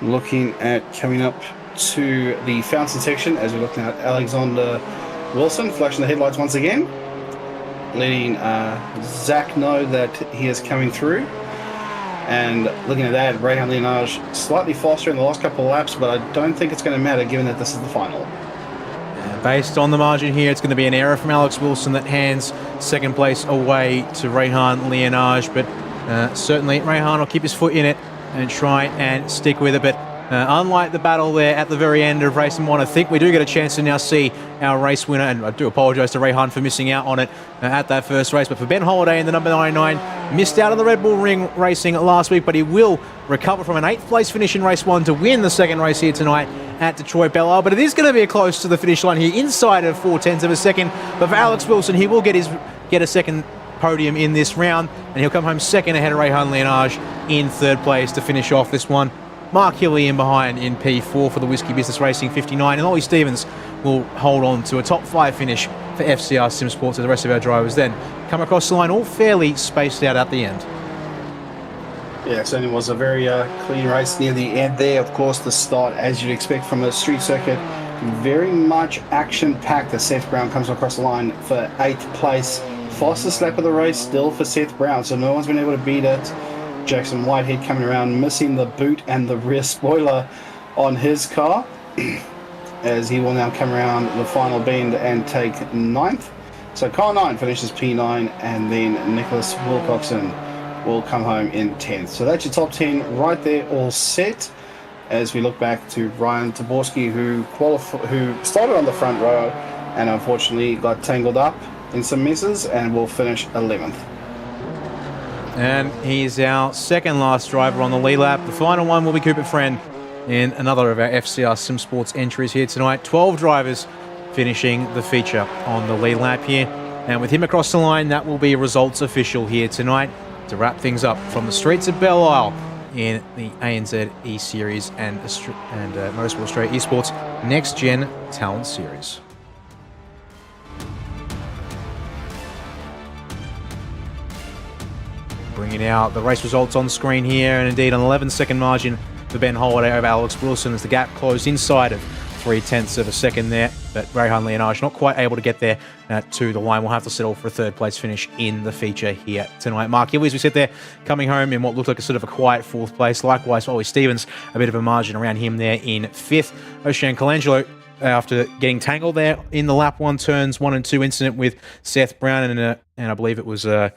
looking at coming up to the fountain section as we're looking at Alexander Wilson flashing the headlights once again, letting Zach know that he is coming through. And looking at that, Rehan Leonage slightly faster in the last couple of laps, but I don't think it's going to matter given that this is the final. Based on the margin here, it's going to be an error from Alex Wilson that hands 2nd place away to Rehan Leonage, but certainly Rehan will keep his foot in it and try and stick with it. But unlike the battle there at the very end of race 1, I think we do get a chance to now see our race winner, and I do apologise to Rehan for missing out on it at that first race, but for Ben Holliday in the number 99, missed out on the Red Bull Ring racing last week, but he will recover from an 8th place finish in race 1 to win the 2nd race here tonight at Detroit Belle. But it is going to be close to the finish line here, inside of 0.4 of a second. But for Alex Wilson, he will get a 2nd podium in this round, and he'll come home 2nd ahead of Rehan Leonage in 3rd place to finish off this one. Mark Hilly in behind in P4 for the Whiskey Business Racing 59, and Ollie Stevens will hold on to a top 5 finish for FCR Simsports as the rest of our drivers then come across the line all fairly spaced out at the end. Yeah, it certainly was a very clean race near the end there. Of course, the start, as you'd expect from a street circuit, very much action-packed as Seth Brown comes across the line for 8th place. Fastest lap of the race still for Seth Brown, so no one's been able to beat it. Jackson Whitehead coming around, missing the boot and the rear spoiler on his car, as he will now come around the final bend and take 9th. So car 9 finishes P9, and then Nicholas Wilcoxon will come home in 10th. So that's your top 10 right there, all set. As we look back to Ryan Taborski, who started on the front row and unfortunately got tangled up in some messes and will finish 11th. And he's our second last driver on the lead lap. The final one will be Cooper Friend in another of our FCR Sim Sports entries here tonight. 12 drivers finishing the feature on the lead lap here. And with him across the line, that will be results official here tonight to wrap things up from the streets of Belle in the ANZ E-Series and Motorsport Australia Esports Next Gen Talent Series. Bringing out the race results on screen here, and indeed an 11-second margin for Ben Holiday over Alex Wilson as the gap closed inside of 0.3 of a second there, but Rehan Leonage not quite able to get there to the line. We'll have to settle for a third place finish in the feature here tonight. Mark Hill, as we sit there, coming home in what looked like a sort of a quiet 4th place. Likewise, Ollie Stevens, a bit of a margin around him there in 5th. Ocean Colangelo, after getting tangled there in the lap 1 turns 1 and 2 incident with Seth Brown, and I believe it was one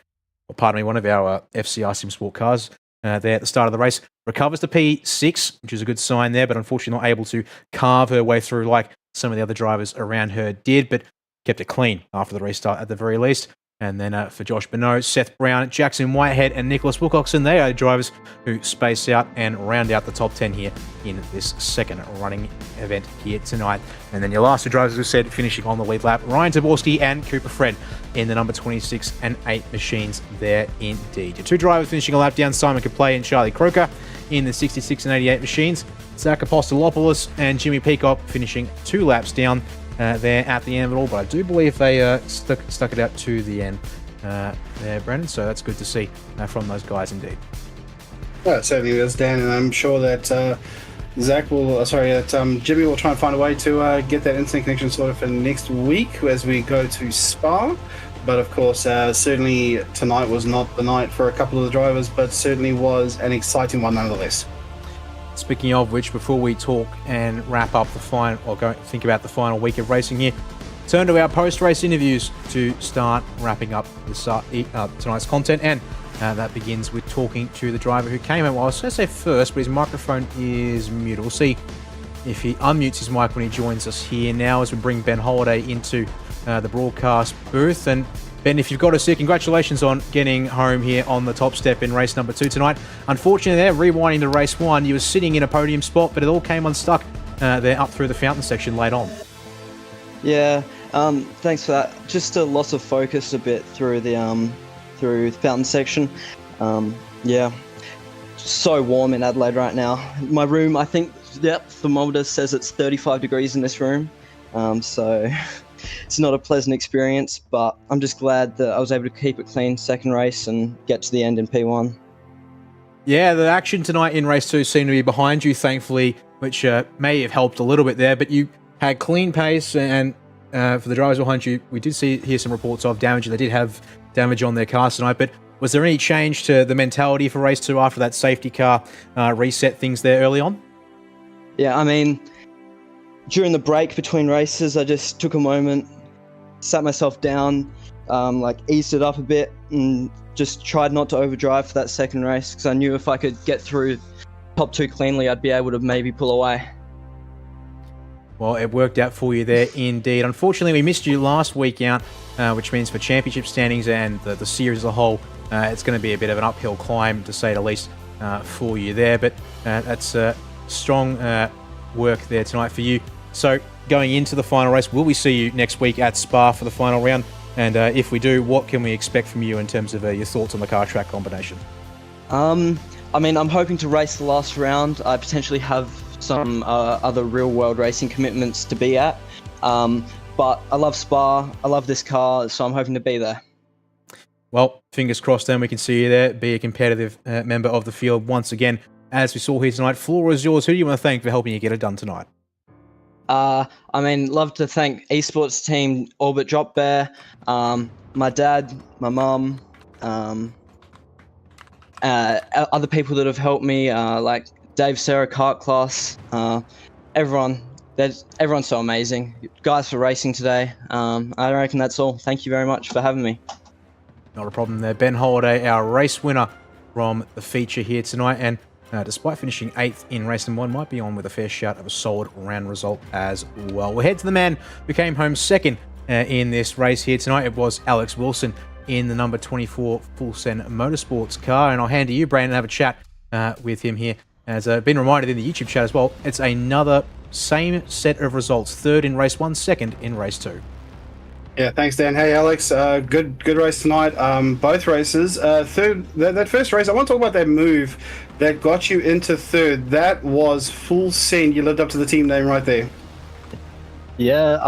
of our FCR Sim Sport cars there at the start of the race, recovers to P6, which is a good sign there, but unfortunately not able to carve her way through like some of the other drivers around her did, but kept it clean after the restart at the very least. And then for Josh Bonneau, Seth Brown, Jackson Whitehead, and Nicholas Wilcoxon, they are the drivers who space out and round out the top 10 here in this second running event here tonight. And then your last 2 drivers, as we said, finishing on the lead lap, Ryan Taborski and Cooper Friend in the number 26 and 8 machines there indeed. Your 2 drivers finishing a lap down, Simon Kaplay and Charlie Croker in the 66 and 88 machines. Zach Apostolopoulos and Jimmy Peacock finishing 2 laps down there at the end of it all, but I do believe they stuck it out to the end there, Brendan, so that's good to see from those guys indeed. Well, it certainly is, Dan, and I'm sure that Jimmy will try and find a way to get that internet connection sorted for next week as we go to Spa. But of course, certainly tonight was not the night for a couple of the drivers, but certainly was an exciting one nonetheless. Speaking of which, before we talk and wrap up the final, or think about the final week of racing here, turn to our post-race interviews to start wrapping up tonight's content, and that begins with talking to the driver who came in. Well, I was going to say first, but his microphone is muted. We'll see if he unmutes his mic when he joins us here now as we bring Ben Holiday into the broadcast booth. And Ben, if you've got us here, congratulations on getting home here on the top step in race number 2 tonight. Unfortunately there, rewinding to race 1, you were sitting in a podium spot, but it all came unstuck there up through the fountain section late on. Yeah, thanks for that. Just a loss of focus a bit through the fountain section. Yeah, so warm in Adelaide right now. My room, I think, thermometer says it's 35 degrees in this room. So it's not a pleasant experience, but I'm just glad that I was able to keep it clean second race and get to the end in P1. Yeah, the action tonight in race 2 seemed to be behind you, thankfully, which may have helped a little bit there, but you had clean pace, and for the drivers behind you, we did hear some reports of damage. They did have damage on their cars tonight, but was there any change to the mentality for race 2 after that safety car reset things there early on? Yeah, I mean, during the break between races, I just took a moment, sat myself down, eased it up a bit, and just tried not to overdrive for that second race, because I knew if I could get through top 2 cleanly, I'd be able to maybe pull away. Well, it worked out for you there indeed. Unfortunately, we missed you last week out, which means for championship standings and the series as a whole, it's going to be a bit of an uphill climb, to say the least, for you there. But that's strong work there tonight for you. So going into the final race, will we see you next week at Spa for the final round? And if we do, what can we expect from you in terms of your thoughts on the car track combination? I mean, I'm hoping to race the last round. I potentially have some other real world racing commitments to be at. But I love Spa, I love this car, so I'm hoping to be there. Well, fingers crossed then we can see you there, be a competitive member of the field once again. As we saw here tonight, floor is yours. Who do you want to thank for helping you get it done tonight? Love to thank Esports team Orbit Drop Bear, my dad, my mum, other people that have helped me, like Dave Serra, Kart Class, everyone. Everyone's so amazing. Guys for racing today. I reckon that's all. Thank you very much for having me. Not a problem there. Ben Holiday, our race winner from the feature here tonight. And despite finishing 8th in race number 1, might be on with a fair shout of a solid round result as well. We'll head to the man who came home second in this race here tonight. It was Alex Wilson in the number 24 Full Send Motorsports car. And I'll hand to you, Brandon, and have a chat with him here. As been reminded in the YouTube chat as well, it's another same set of results. 3rd in race 1, 2nd in race 2. Yeah, thanks, Dan. Hey, Alex. Good race tonight. Both races. That first race, I want to talk about that move that got you into 3rd. That was Full Send. You lived up to the team name right there. Yeah,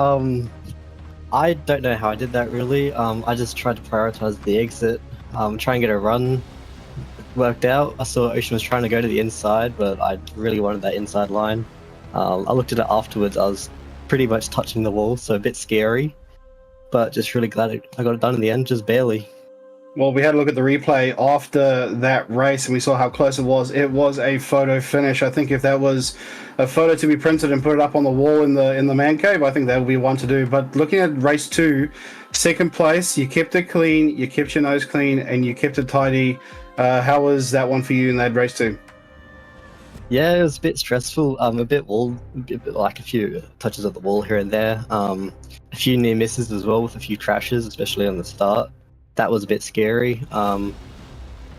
I don't know how I did that really. I just tried to prioritize the exit, try and get a run. Worked out. I saw Ocean was trying to go to the inside, but I really wanted that inside line. I looked at it afterwards. I was pretty much touching the wall, so a bit scary, but just really glad I got it done in the end, just barely. Well, we had a look at the replay after that race, and we saw how close it was. It was a photo finish. I think if that was a photo to be printed and put it up on the wall in the man cave, I think that would be one to do. But looking at race 2, 2nd place, you kept it clean, you kept your nose clean, and you kept it tidy. How was that one for you in that race 2? Yeah, it was a bit stressful. A bit like a few touches of the wall here and there. A few near misses as well with a few crashes, especially on the start. That was a bit scary. Other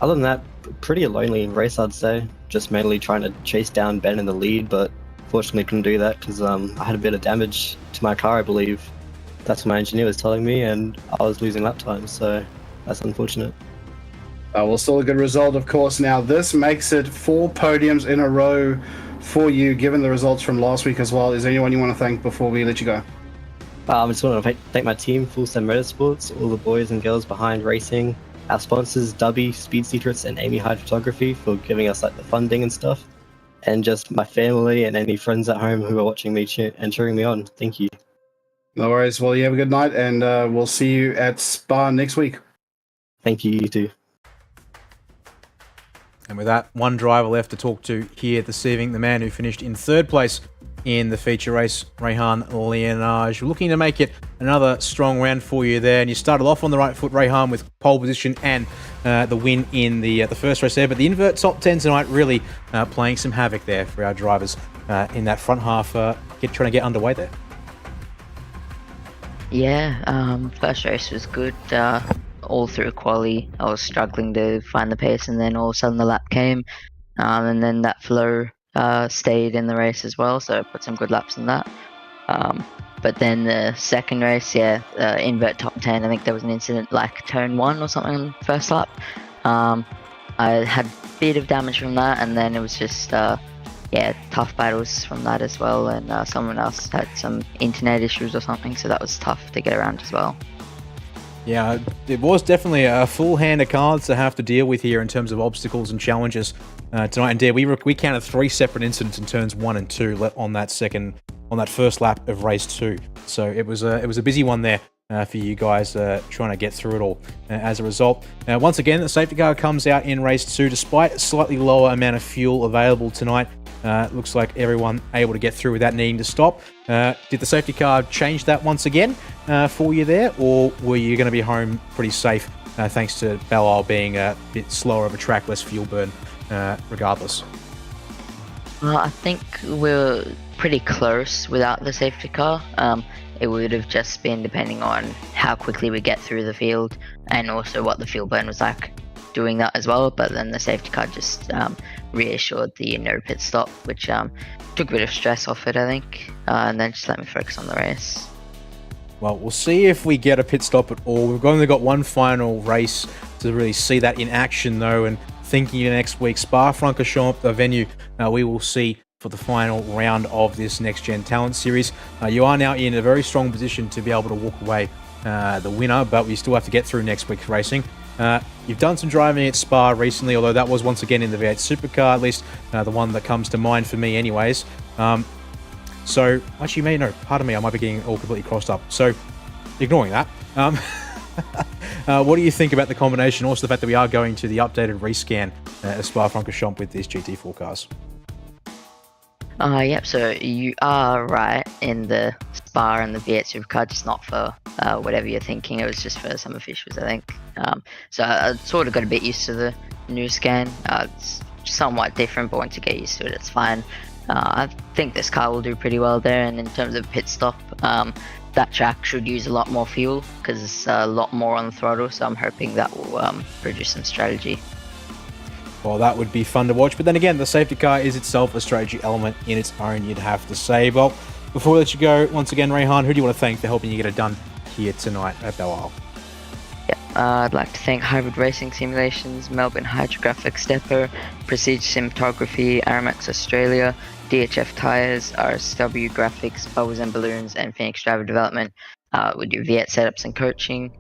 than that, pretty lonely race, I'd say. Just mainly trying to chase down Ben in the lead, but fortunately couldn't do that because I had a bit of damage to my car, I believe. That's what my engineer was telling me, and I was losing lap time, so that's unfortunate. Well, still a good result, of course. Now, this makes it 4 podiums in a row for you, given the results from last week as well. Is there anyone you want to thank before we let you go? I just want to thank my team, Full Send Motorsports, all the boys and girls behind racing, our sponsors, Dubby, Speed Secrets, and Amy Hyde Photography for giving us like the funding and stuff, and just my family and any friends at home who are watching me and cheering me on. Thank you. No worries. Well, you have a good night, and we'll see you at Spa next week. Thank you, you too. And with that, one driver left to talk to here this evening, the man who finished in 3rd place in the feature race, Rehan Leonage. Looking to make it another strong round for you there. And you started off on the right foot, Rehan, with pole position and the win in the first race there. But the invert top 10 tonight really playing some havoc there for our drivers in that front half, trying to get underway there. Yeah, first race was good. All through quali, I was struggling to find the pace, and then all of a sudden the lap came, and then that flow stayed in the race as well, so I put some good laps in that. But then the second race, invert top 10, I think there was an incident like turn 1 or something on the first lap. I had a bit of damage from that, and then it was just tough battles from that as well, and someone else had some internet issues or something, so that was tough to get around as well. Yeah, it was definitely a full hand of cards to have to deal with here in terms of obstacles and challenges tonight. Indeed, we counted 3 separate incidents in turns 1 and 2 on that first lap of race 2. So it was a busy one there for you guys trying to get through it all. As a result, once again, the safety car comes out in race 2 despite a slightly lower amount of fuel available tonight. Looks like everyone able to get through without needing to stop. Did the safety car change that once again for you there, or were you going to be home pretty safe thanks to Belle being a bit slower of a track, less fuel burn regardless? I think we're pretty close without the safety car. It would have just been depending on how quickly we get through the field and also what the fuel burn was like doing that as well. But then the safety car just reassured the no pit stop, which took a bit of stress off it, I think, and then just let me focus on the race. Well, we'll see if we get a pit stop at all. We've only got one final race to really see that in action, though, and thinking of next week, Spa-Francorchamps, the venue we will see for the final round of this Next Gen Talent Series. You are now in a very strong position to be able to walk away the winner, but we still have to get through next week's racing. You've done some driving at Spa recently, although that was once again in the V8 Supercar, at least the one that comes to mind for me anyways. So, actually, pardon me, I might be getting all completely crossed up. So, ignoring that. What do you think about the combination? Also, the fact that we are going to the updated rescan of Spa-Francorchamps with these GT4 cars. Yep, so you are right in the Spa and the V8 supercar, just not for whatever you're thinking. It was just for some officials, I think. So I sort of got a bit used to the new scan. It's somewhat different, but once you get used to it, it's fine. I think this car will do pretty well there, and in terms of pit stop, that track should use a lot more fuel because it's a lot more on the throttle, so I'm hoping that will produce some strategy. Well, that would be fun to watch. But then again, the safety car is itself a strategy element in its own, you'd have to say. Well, before we let you go, once again, Rehan, who do you want to thank for helping you get it done here tonight at Belle? Yep, I'd like to thank Hybrid Racing Simulations, Melbourne Hydrographic Stepper, Prestige Cinematography, Aramex Australia, DHF Tyres, RSW Graphics, Bubbles and Balloons, and Phoenix Driver Development. We do V8 setups and coaching.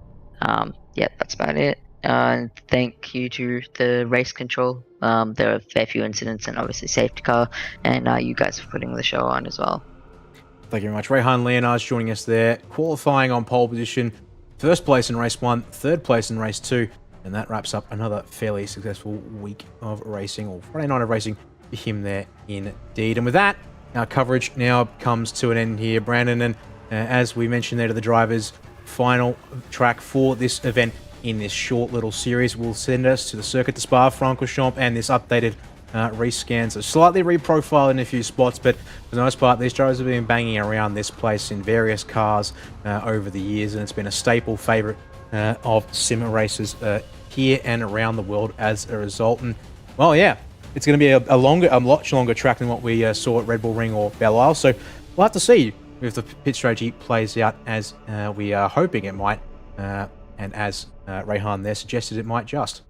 Yep, that's about it. And thank you to the race control. There are a fair few incidents and obviously safety car, and you guys for putting the show on as well. Thank you very much. Rehan Leonard's joining us there, qualifying on pole position, first place in race 1, third place in race 2, and that wraps up another fairly successful week of racing, or Friday night of racing for him there indeed. And with that, our coverage now comes to an end here, Brandon, and as we mentioned there to the drivers, final track for this event in this short little series will send us to the Circuit de Spa-Francorchamps and this updated rescan. So slightly reprofiled in a few spots, but for the most part, these drivers have been banging around this place in various cars over the years, and it's been a staple favourite of sim races here and around the world as a result. And, well, yeah, it's going to be a much longer track than what we saw at Red Bull Ring or Belle Isle, so we'll have to see if the pit strategy plays out as we are hoping it might, and as Rehan there suggested it might just.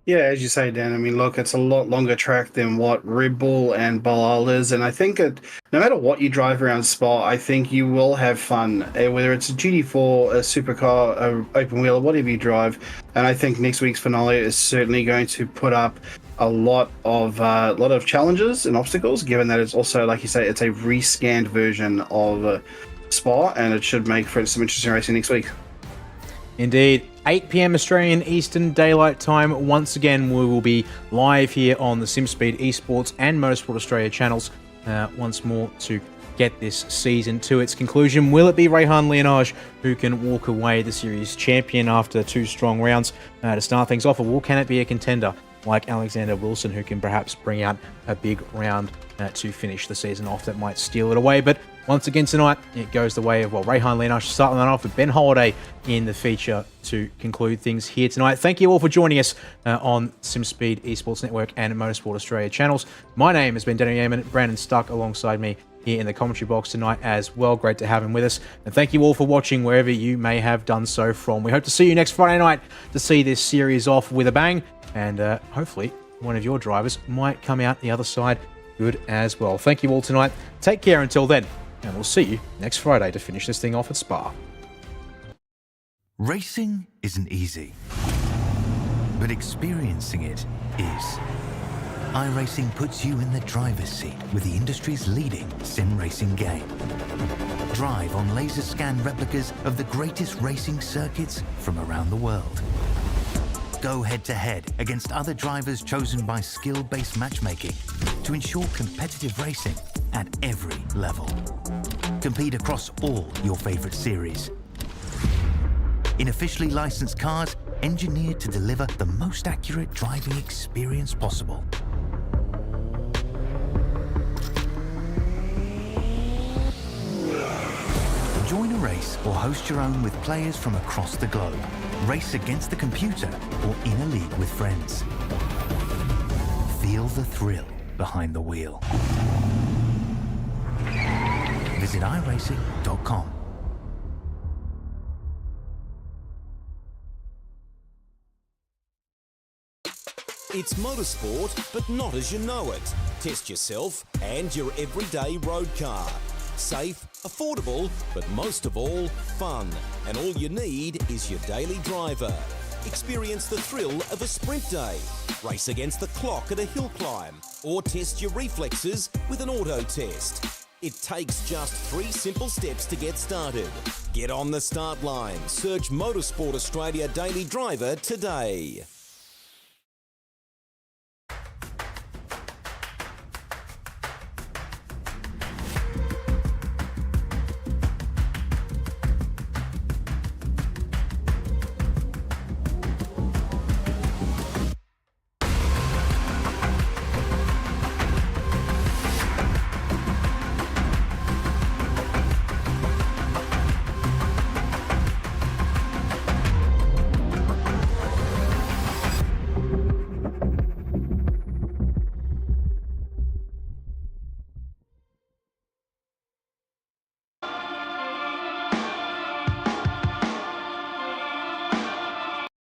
Yeah, as you say, Dan, I mean, look, it's a lot longer track than what Red Bull and Belle Isle is, and I think no matter what you drive around Spa, I think you will have fun, whether it's a GT4, a supercar, a open wheel, or whatever you drive, and I think next week's finale is certainly going to put up a lot of challenges and obstacles, given that it's also, like you say, it's a rescanned version of Spa, and it should make for some interesting racing next week. Indeed. 8 p.m. Australian Eastern Daylight Time. Once again, we will be live here on the SimSpeed Esports and Motorsport Australia channels once more to get this season to its conclusion. Will it be Rehan Leonard who can walk away the series champion after 2 strong rounds to start things off, or can it be a contender like Alexander Wilson who can perhaps bring out a big round to finish the season off that might steal it away? But once again tonight, it goes the way of, well, Rehan Leonard starting that off with Ben Holiday in the feature to conclude things here tonight. Thank you all for joining us on SimSpeed Esports Network and Motorsport Australia channels. My name has been Danny Yeaman, Brandon Stuck alongside me here in the commentary box tonight as well. Great to have him with us. And thank you all for watching wherever you may have done so from. We hope to see you next Friday night to see this series off with a bang. And hopefully one of your drivers might come out the other side good as well. Thank you all tonight. Take care until then. And we'll see you next Friday to finish this thing off at Spa. Racing isn't easy, but experiencing it is. iRacing puts you in the driver's seat with the industry's leading sim racing game. Drive on laser scan replicas of the greatest racing circuits from around the world. Go head-to-head against other drivers chosen by skill-based matchmaking to ensure competitive racing at every level. Compete across all your favorite series. In officially licensed cars, engineered to deliver the most accurate driving experience possible. Join a race or host your own with players from across the globe. Race against the computer or in a league with friends. Feel the thrill behind the wheel. Visit iRacing.com. It's motorsport, but not as you know it. Test yourself and your everyday road car. Safe, affordable, but most of all, fun. And all you need is your daily driver. Experience the thrill of a sprint day. Race against the clock at a hill climb. Or test your reflexes with an auto test. It takes just 3 simple steps to get started. Get on the start line. Search Motorsport Australia Daily Driver today.